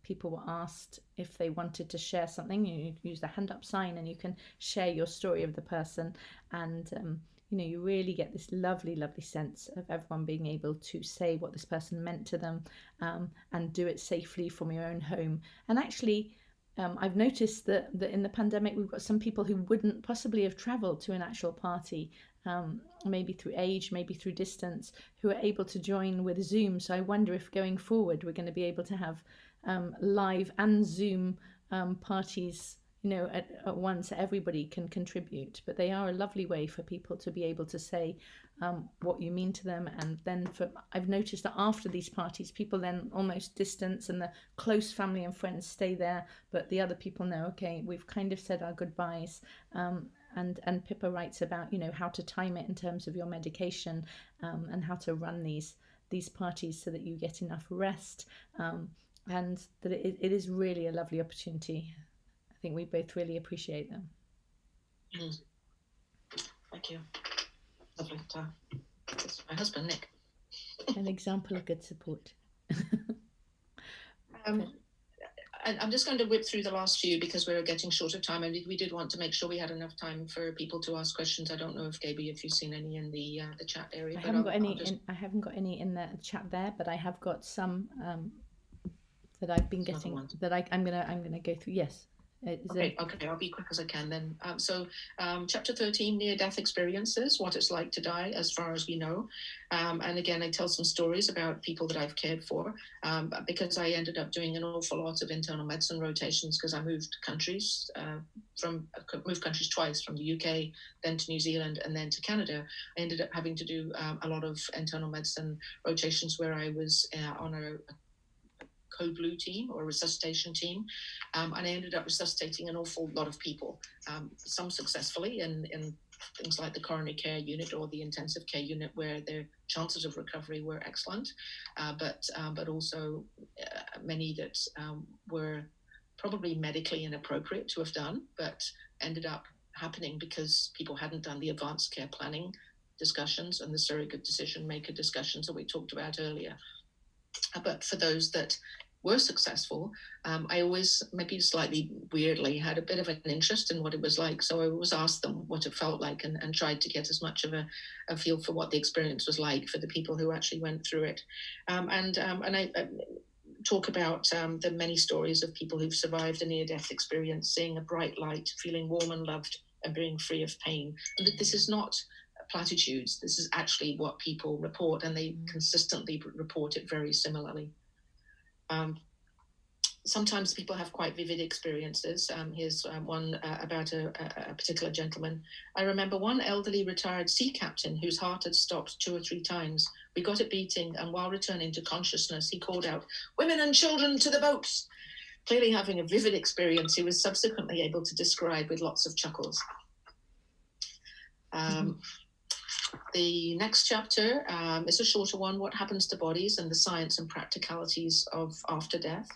people were asked if they wanted to share something. You use the hand up sign and you can share your story of the person. And, you really get this lovely, lovely sense of everyone being able to say what this person meant to them, and do it safely from your own home. And actually, I've noticed that in the pandemic, we've got some people who wouldn't possibly have travelled to an actual party, maybe through age, maybe through distance, who are able to join with Zoom. So I wonder if going forward, we're going to be able to have live and Zoom parties, at once. Everybody can contribute, but they are a lovely way for people to be able to say what you mean to them. And then I've noticed that after these parties, people then almost distance, and the close family and friends stay there, but the other people know, okay, we've kind of said our goodbyes. And Pippa writes about, how to time it in terms of your medication, and how to run these parties so that you get enough rest, and that it is really a lovely opportunity. I think we both really appreciate them. Thank you. Lovely. It's my husband, Nick. An example of good support. I'm just going to whip through the last few because we're getting short of time, and we did want to make sure we had enough time for people to ask questions. I don't know if Gaby, if you've seen any in the chat area. I haven't got any in the chat there, but I have got some that I've been getting that I'm gonna go through. Yes. Okay, I'll be quick as I can then. So chapter 13, near-death experiences, what it's like to die as far as we know. And again, I tell some stories about people that I've cared for, because I ended up doing an awful lot of internal medicine rotations because I moved countries twice, from the UK, then to New Zealand, and then to Canada. I ended up having to do a lot of internal medicine rotations where I was on a code blue team or resuscitation team, and I ended up resuscitating an awful lot of people, some successfully in things like the coronary care unit or the intensive care unit, where their chances of recovery were excellent, but also many that were probably medically inappropriate to have done, but ended up happening because people hadn't done the advanced care planning discussions and the surrogate decision maker discussions that we talked about earlier. But for those that were successful, I always, maybe slightly weirdly, had a bit of an interest in what it was like. So I always asked them what it felt like, and tried to get as much of a feel for what the experience was like for the people who actually went through it. And I talk about the many stories of people who've survived a near-death experience, seeing a bright light, feeling warm and loved, and being free of pain. And that this is not platitudes. This is actually what people report, and they consistently report it very similarly. Sometimes people have quite vivid experiences. Here's one about a particular gentleman. I remember one elderly retired sea captain whose heart had stopped 2 or 3 times. We got it beating, and while returning to consciousness, he called out, "Women and children to the boats!" Clearly having a vivid experience, he was subsequently able to describe with lots of chuckles. The next chapter is a shorter one, What Happens to Bodies and the Science and Practicalities of After Death.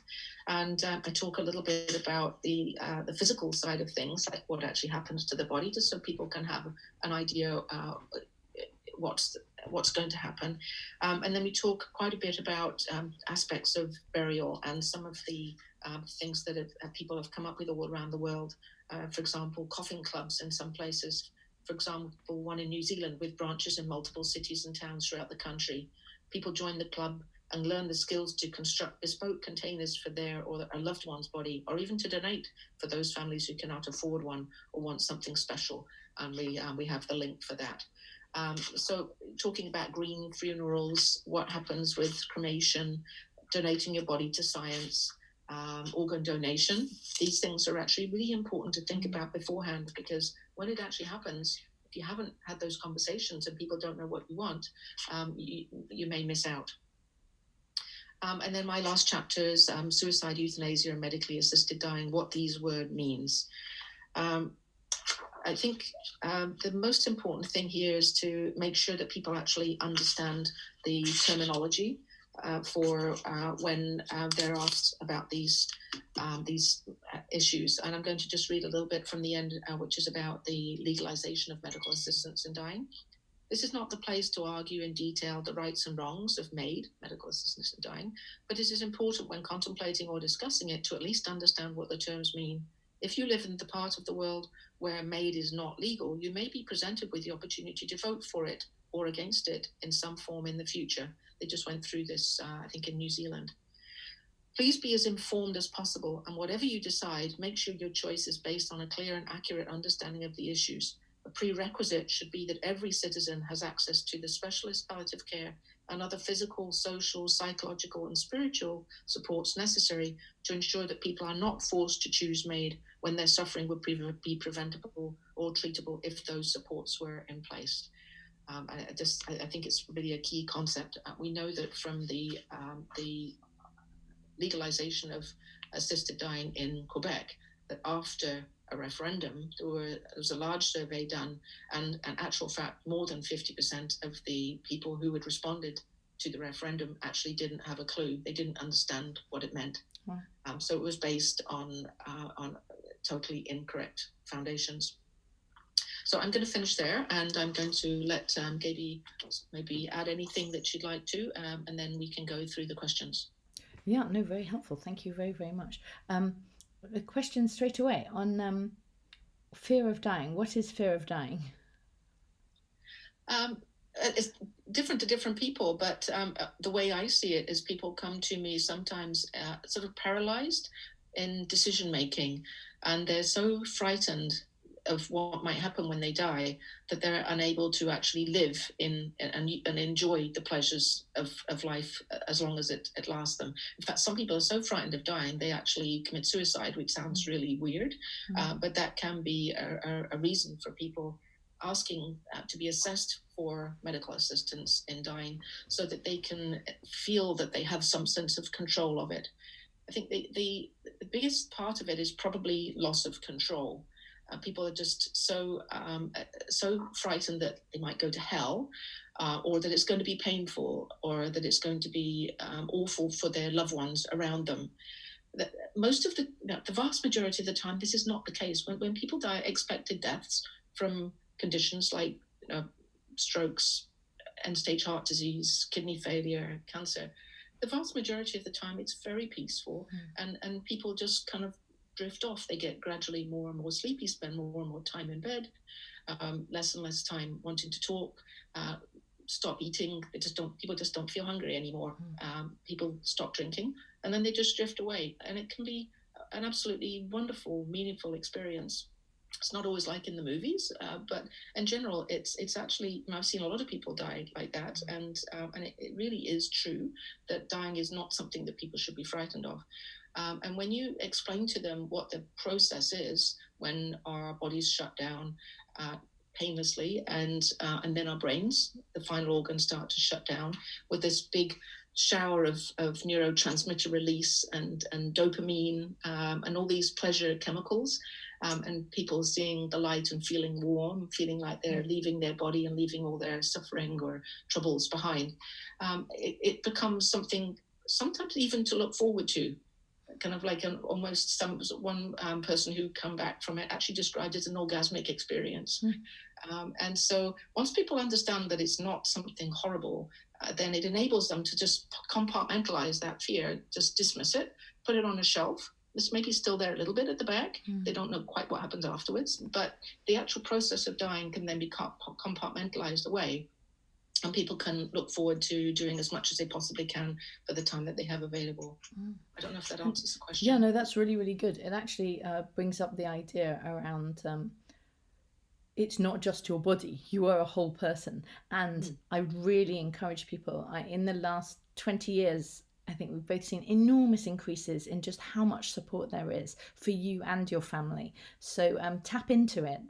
And I talk a little bit about the physical side of things, like what actually happens to the body, just so people can have an idea what's going to happen. And then we talk quite a bit about aspects of burial and some of the things that people have come up with all around the world. For example, coffin clubs in some places. For example, one in New Zealand with branches in multiple cities and towns throughout the country. People join the club and learn the skills to construct bespoke containers for their or a loved one's body, or even to donate for those families who cannot afford one or want something special. And we have the link for that. So talking about green funerals, what happens with cremation, donating your body to science, organ donation. These things are actually really important to think about beforehand, because when it actually happens, if you haven't had those conversations and people don't know what you want, you may miss out. And then my last chapter is suicide, euthanasia, and medically assisted dying, what these words means. I think the most important thing here is to make sure that people actually understand the terminology for when they're asked about these issues. And I'm going to just read a little bit from the end, which is about the legalization of medical assistance in dying. This is not the place to argue in detail the rights and wrongs of MAID, medical assistance in dying, but it is important when contemplating or discussing it to at least understand what the terms mean. If you live in the part of the world where MAID is not legal, you may be presented with the opportunity to vote for it or against it in some form in the future. They just went through this, I think, in New Zealand. Please be as informed as possible, and whatever you decide, make sure your choice is based on a clear and accurate understanding of the issues. A prerequisite should be that every citizen has access to the specialist palliative care and other physical, social, psychological, and spiritual supports necessary to ensure that people are not forced to choose MAID when their suffering would be preventable or treatable if those supports were in place. I think it's really a key concept. We know that from the legalization of assisted dying in Quebec, that after a referendum, there was a large survey done, and in actual fact, more than 50% of the people who had responded to the referendum actually didn't have a clue. They didn't understand what it meant. Wow. So it was based on totally incorrect foundations. So I'm going to finish there, and I'm going to let Gaby maybe add anything that she'd like to, and then we can go through the questions. Yeah, no, very helpful. Thank you very, very much. A question straight away on fear of dying. What is fear of dying? It's different to different people, but the way I see it is people come to me sometimes sort of paralyzed in decision making, and they're so frightened of what might happen when they die that they're unable to actually live in and enjoy the pleasures of life as long as it lasts them. In fact, some people are so frightened of dying they actually commit suicide, which sounds really weird, but that can be a reason for people asking to be assessed for medical assistance in dying, so that they can feel that they have some sense of control of it. I think the biggest part of it is probably loss of control. People are just so frightened that they might go to hell, or that it's going to be painful, or that it's going to be awful for their loved ones around them. Most of the vast majority of the time, this is not the case. When people die expected deaths from conditions like strokes, end-stage heart disease, kidney failure, cancer, the vast majority of the time it's very peaceful, and people just kind of drift off. They get gradually more and more sleepy, spend more and more time in bed, less and less time wanting to talk, stop eating. People just don't feel hungry anymore. People stop drinking, and then they just drift away. And it can be an absolutely wonderful, meaningful experience. It's not always like in the movies, but in general, it's actually, I've seen a lot of people die like that, and it really is true that dying is not something that people should be frightened of. And when you explain to them what the process is when our bodies shut down painlessly, and then our brains, the final organs, start to shut down with this big shower of neurotransmitter release and dopamine and all these pleasure chemicals, and people seeing the light and feeling warm, feeling like they're leaving their body and leaving all their suffering or troubles behind, it becomes something sometimes even to look forward to. Kind of like one person who come back from it actually described it as an orgasmic experience. And so once people understand that it's not something horrible, then it enables them to just compartmentalize that fear, just dismiss it, put it on a shelf. This may be still there a little bit at the back. They don't know quite what happens afterwards, but the actual process of dying can then be compartmentalized away. And people can look forward to doing as much as they possibly can for the time that they have available. I don't know if that answers the question. Yeah, no, that's really, really good. It actually brings up the idea around it's not just your body. You are a whole person. And I really encourage people. In the last 20 years, I think we've both seen enormous increases in just how much support there is for you and your family. So tap into it,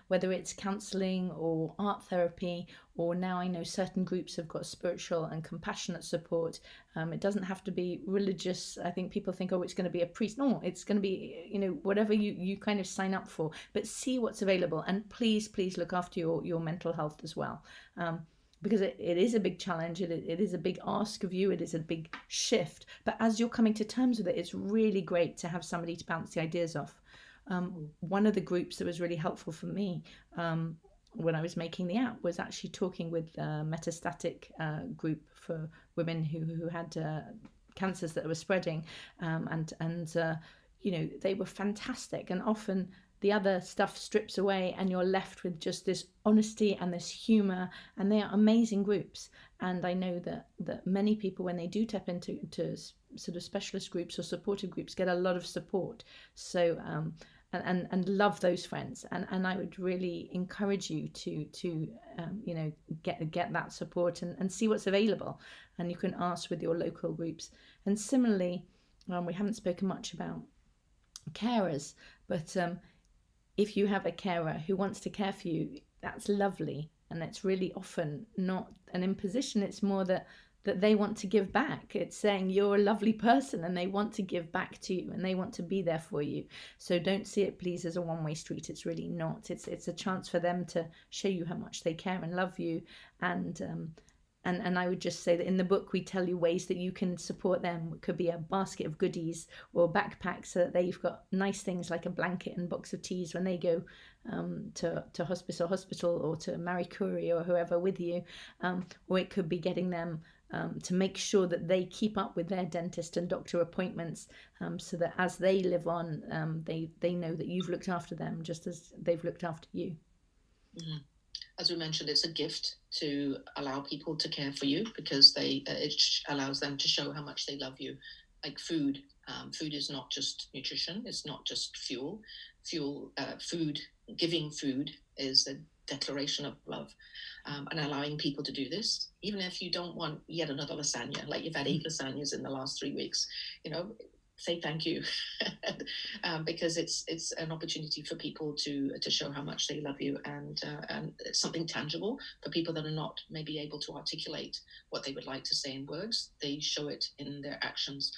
whether it's counselling or art therapy, or now I know certain groups have got spiritual and compassionate support. It doesn't have to be religious. I think people think, oh, it's going to be a priest. No, it's going to be, whatever you kind of sign up for. But see what's available, and please look after your mental health as well. Because it is a big challenge, it is a big ask of you, it is a big shift. But as you're coming to terms with it, it's really great to have somebody to bounce the ideas off. One of the groups that was really helpful for me when I was making the app was actually talking with a metastatic group for women who had cancers that were spreading, and they were fantastic. And often the other stuff strips away and you're left with just this honesty and this humor, and they are amazing groups. And I know that many people, when they do tap into sort of specialist groups or supportive groups, get a lot of support. So and love those friends, and I would really encourage you to get that support and see what's available, and you can ask with your local groups. And similarly, we haven't spoken much about carers, but if you have a carer who wants to care for you, that's lovely, and it's really often not an imposition. It's more that they want to give back. It's saying you're a lovely person and they want to give back to you and they want to be there for you. So don't see it, please, as a one-way street. It's really not. It's a chance for them to show you how much they care and love you. And I would just say that in the book we tell you ways that you can support them. It could be a basket of goodies or a backpack so that they've got nice things like a blanket and box of teas when they go to hospice or hospital, or to Marie Curie or whoever with you. Or it could be getting them to make sure that they keep up with their dentist and doctor appointments, so that as they live on, they know that you've looked after them just as they've looked after you. Mm-hmm. As we mentioned, it's a gift to allow people to care for you, because it allows them to show how much they love you. Like food. Food is not just nutrition. It's not just fuel. Food, giving food is a declaration of love, and allowing people to do this, even if you don't want yet another lasagna, like you've had 8 lasagnas in the last 3 weeks, say thank you, because it's an opportunity for people to show how much they love you, and it's something tangible for people that are not maybe able to articulate what they would like to say in words. They show it in their actions.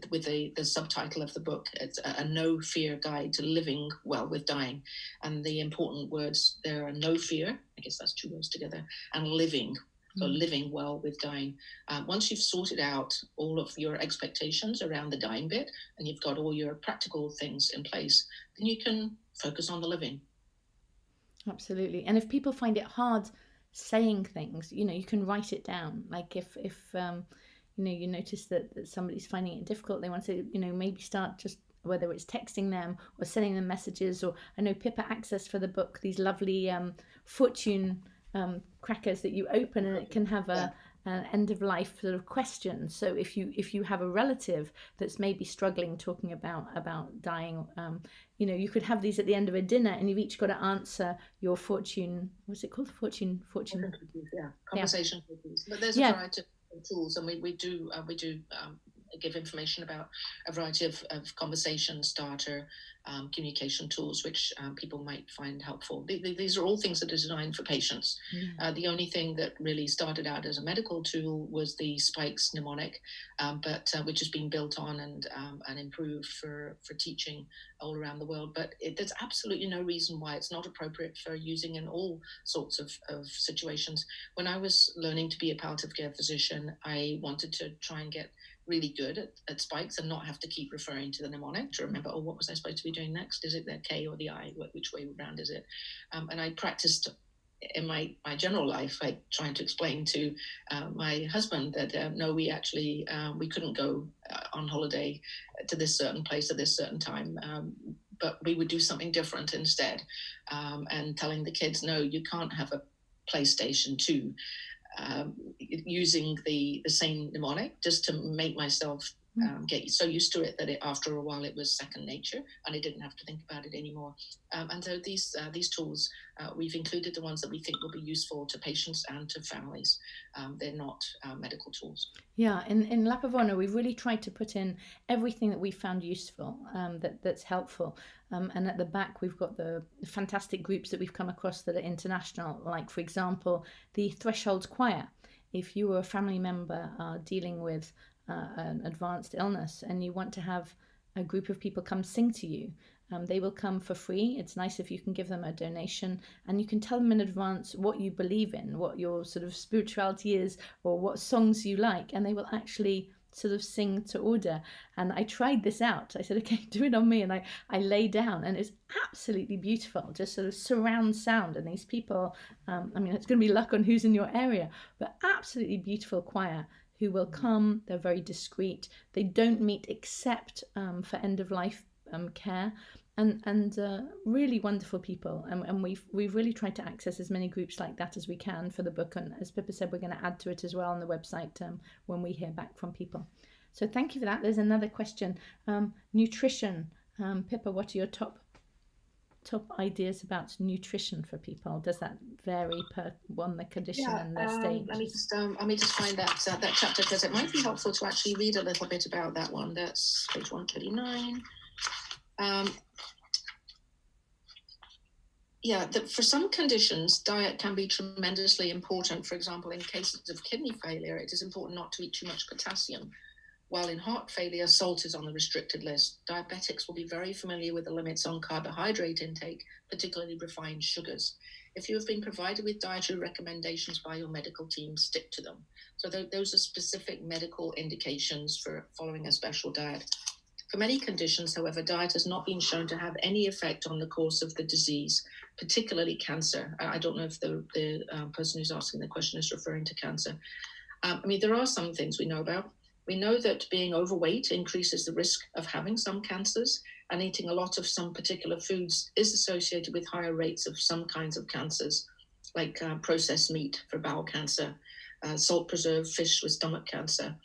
With the subtitle of the book, it's a no fear guide to living well with dying, and the important words there are no fear, I guess that's 2 words together, and living. So living well with dying. Once you've sorted out all of your expectations around the dying bit, and you've got all your practical things in place, then you can focus on the living. Absolutely. And if people find it hard saying things, you can write it down. Like if you notice that somebody's finding it difficult, they want to, maybe start just, whether it's texting them or sending them messages. Or I know Pippa accessed for the book these lovely fortune crackers that you open, and it can have an end of life sort of question. So if you have a relative that's maybe struggling, talking about dying, you could have these at the end of a dinner, and you've each got to answer your fortune. What's it called? Fortune. Yeah, conversation. Yeah. But there's a variety of tools, and we do give information about a variety of conversation starter communication tools, which people might find helpful. These are all things that are designed for patients. The only thing that really started out as a medical tool was the Spikes mnemonic, but which has been built on and improved for teaching all around the world. But there's absolutely no reason why it's not appropriate for using in all sorts of situations. When I was learning to be a palliative care physician, I wanted to try and get really good at Spikes and not have to keep referring to the mnemonic to remember, what was I supposed to be doing next? Is it the K or the I? Which way around is it? And I practiced in my general life, like trying to explain to my husband that no, we actually we couldn't go on holiday to this certain place at this certain time, but we would do something different instead, and telling the kids, no, you can't have a PlayStation 2. Using the same mnemonic, just to make myself get so used to it that after a while it was second nature, and I didn't have to think about it anymore. And so these tools, we've included the ones that we think will be useful to patients and to families. They're not medical tools. Yeah, in Lap of Honor, we've really tried to put in everything that we found useful, that's helpful. And at the back, we've got the fantastic groups that we've come across that are international, like, for example, the Threshold Choir. If you or a family member are dealing with an advanced illness and you want to have a group of people come sing to you, they will come for free. It's nice if you can give them a donation, and you can tell them in advance what you believe in, what your sort of spirituality is, or what songs you like, and they will actually sort of sing to order. And I tried this out. I said, okay, do it on me. And I lay down, and it's absolutely beautiful, just sort of surround sound. And these people, I mean, it's going to be luck on who's in your area, but absolutely beautiful choir who will come. They're very discreet. They don't meet except for end of life care. And really wonderful people, and we've really tried to access as many groups like that as we can for the book, and as Pippa said, we're going to add to it as well on the website when we hear back from people. So thank you for that. There's another question. Nutrition. Pippa, what are your top ideas about nutrition for people? Does that vary per the condition and the stage? Let me just find that chapter, because it might be helpful to actually read a little bit about that one. That's page 139. For some conditions, diet can be tremendously important. For example, in cases of kidney failure, it is important not to eat too much potassium. While in heart failure, salt is on the restricted list. Diabetics will be very familiar with the limits on carbohydrate intake, particularly refined sugars. If you have been provided with dietary recommendations by your medical team, stick to them. So those are specific medical indications for following a special diet. For many conditions, however, diet has not been shown to have any effect on the course of the disease, particularly cancer. I don't know if the person who's asking the question is referring to cancer. There are some things we know about. We know that being overweight increases the risk of having some cancers, and eating a lot of some particular foods is associated with higher rates of some kinds of cancers, like processed meat for bowel cancer, salt preserved fish with stomach cancer.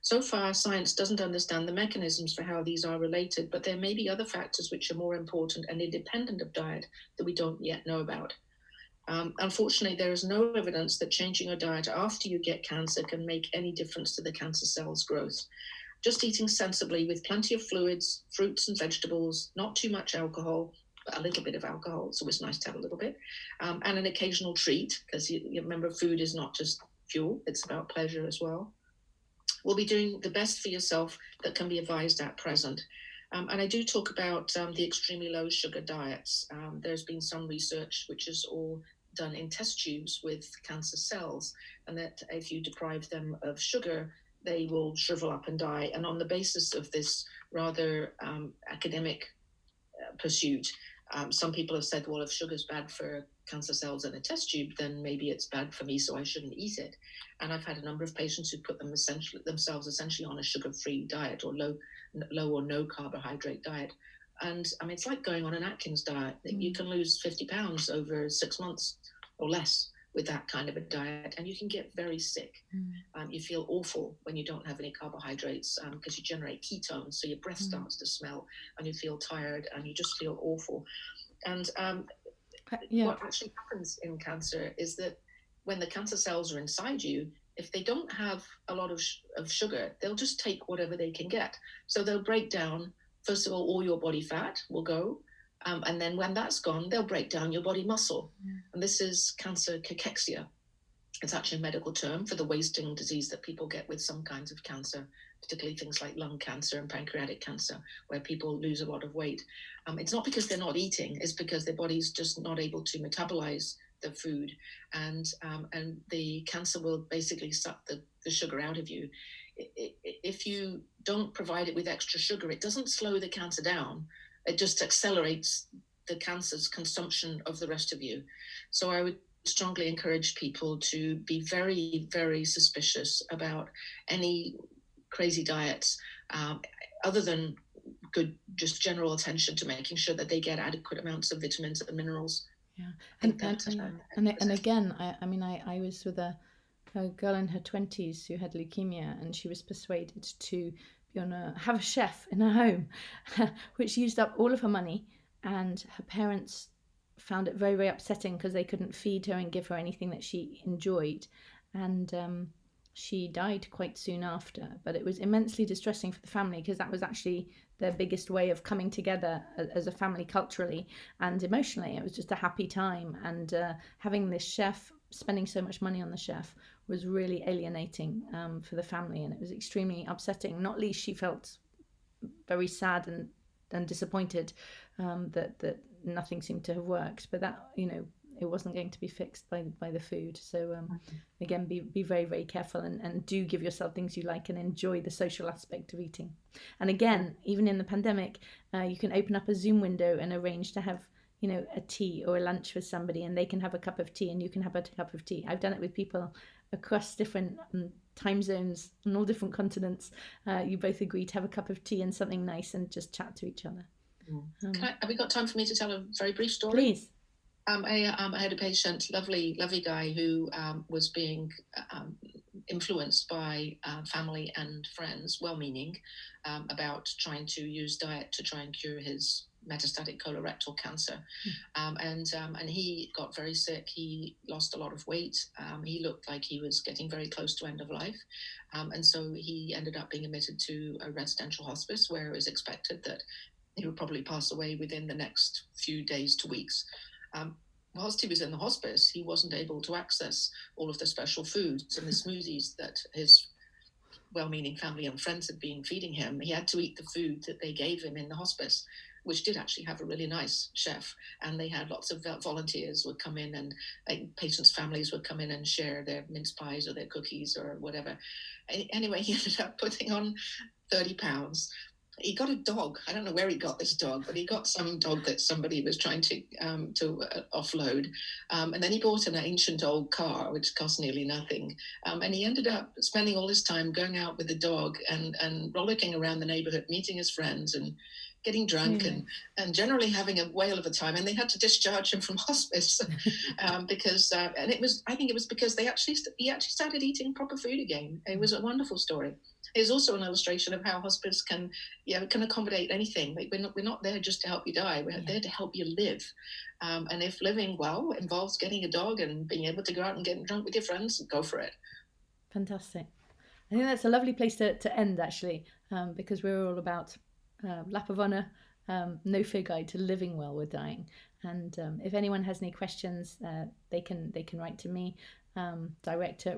So far, science doesn't understand the mechanisms for how these are related, but there may be other factors which are more important and independent of diet that we don't yet know about. Unfortunately, there is no evidence that changing your diet after you get cancer can make any difference to the cancer cell's growth. Just eating sensibly with plenty of fluids, fruits and vegetables, not too much alcohol, but a little bit of alcohol, it's always nice to have a little bit, and an occasional treat, because you remember, food is not just fuel, it's about pleasure as well. Will be doing the best for yourself that can be advised at present. And I do talk about the extremely low sugar diets. There's been some research which is all done in test tubes with cancer cells, and that if you deprive them of sugar, they will shrivel up and die. And on the basis of this rather academic pursuit, some people have said, well, if sugar's bad for cancer cells in a test tube, then maybe it's bad for me, so I shouldn't eat it. And I've had a number of patients who put themselves essentially on a sugar-free diet, or low or no carbohydrate diet. And it's like going on an Atkins diet. You can lose 50 pounds over 6 months or less with that kind of a diet, and you can get very sick. You feel awful when you don't have any carbohydrates, because you generate ketones, so your breath starts to smell, and you feel tired, and you just feel awful. And what actually happens in cancer is that when the cancer cells are inside you, if they don't have a lot of sugar, they'll just take whatever they can get. So they'll break down, first of all your body fat will go, and then when that's gone, they'll break down your body muscle. And this is cancer cachexia. It's actually a medical term for the wasting disease that people get with some kinds of cancer, particularly things like lung cancer and pancreatic cancer, where people lose a lot of weight. It's not because they're not eating, it's because their body's just not able to metabolize the food, and the cancer will basically suck the sugar out of you. If you don't provide it with extra sugar, it doesn't slow the cancer down, it just accelerates the cancer's consumption of the rest of you. So I would strongly encourage people to be very, very suspicious about any crazy diets, other than good, just general attention to making sure that they get adequate amounts of vitamins and minerals. Yeah, and again, I was with a girl in her 20s who had leukemia, and she was persuaded to have a chef in her home, which used up all of her money, and her parents found it very, very upsetting because they couldn't feed her and give her anything that she enjoyed, and she died quite soon after. But it was immensely distressing for the family, because that was actually their biggest way of coming together as a family, culturally and emotionally. It was just a happy time, and having this chef, spending so much money on the chef, was really alienating for the family, and it was extremely upsetting. Not least, she felt very sad and disappointed that nothing seemed to have worked. But that, it wasn't going to be fixed by the food. So again, be very, very careful, and do give yourself things you like and enjoy the social aspect of eating. And again, even in the pandemic, you can open up a Zoom window and arrange to have, you know, a tea or a lunch with somebody, and they can have a cup of tea and you can have a cup of tea. I've done it with people across different time zones on all different continents. You both agree to have a cup of tea and something nice and just chat to each other. Have we got time for me to tell a very brief story? Please. I had a patient, lovely guy, who was being influenced by family and friends, well-meaning, about trying to use diet to try and cure his metastatic colorectal cancer. And he got very sick. He lost a lot of weight. He looked like he was getting very close to end of life. And so he ended up being admitted to a residential hospice, where it was expected that he would probably pass away within the next few days to weeks. Whilst he was in the hospice, he wasn't able to access all of the special foods and the smoothies that his well-meaning family and friends had been feeding him. He had to eat the food that they gave him in the hospice, which did actually have a really nice chef. And they had lots of volunteers would come in, and patients' families would come in and share their mince pies or their cookies or whatever. Anyway, he ended up putting on 30 pounds. He got a dog. I don't know where he got this dog, but he got some dog that somebody was trying to offload. And then he bought an ancient old car, which cost nearly nothing. And he ended up spending all his time going out with the dog and rollicking around the neighborhood, meeting his friends and getting drunk and generally having a whale of a time. And they had to discharge him from hospice because, and I think it was because he actually started eating proper food again. It was a wonderful story. It's also an illustration of how hospice can accommodate anything. Like we're not there just to help you die. We're there to help you live. And if living well involves getting a dog and being able to go out and get drunk with your friends, go for it. Fantastic. I think that's a lovely place to end, actually, because we're all about lap of honour, no fear guide to living well with dying. And if anyone has any questions, they can write to me, direct at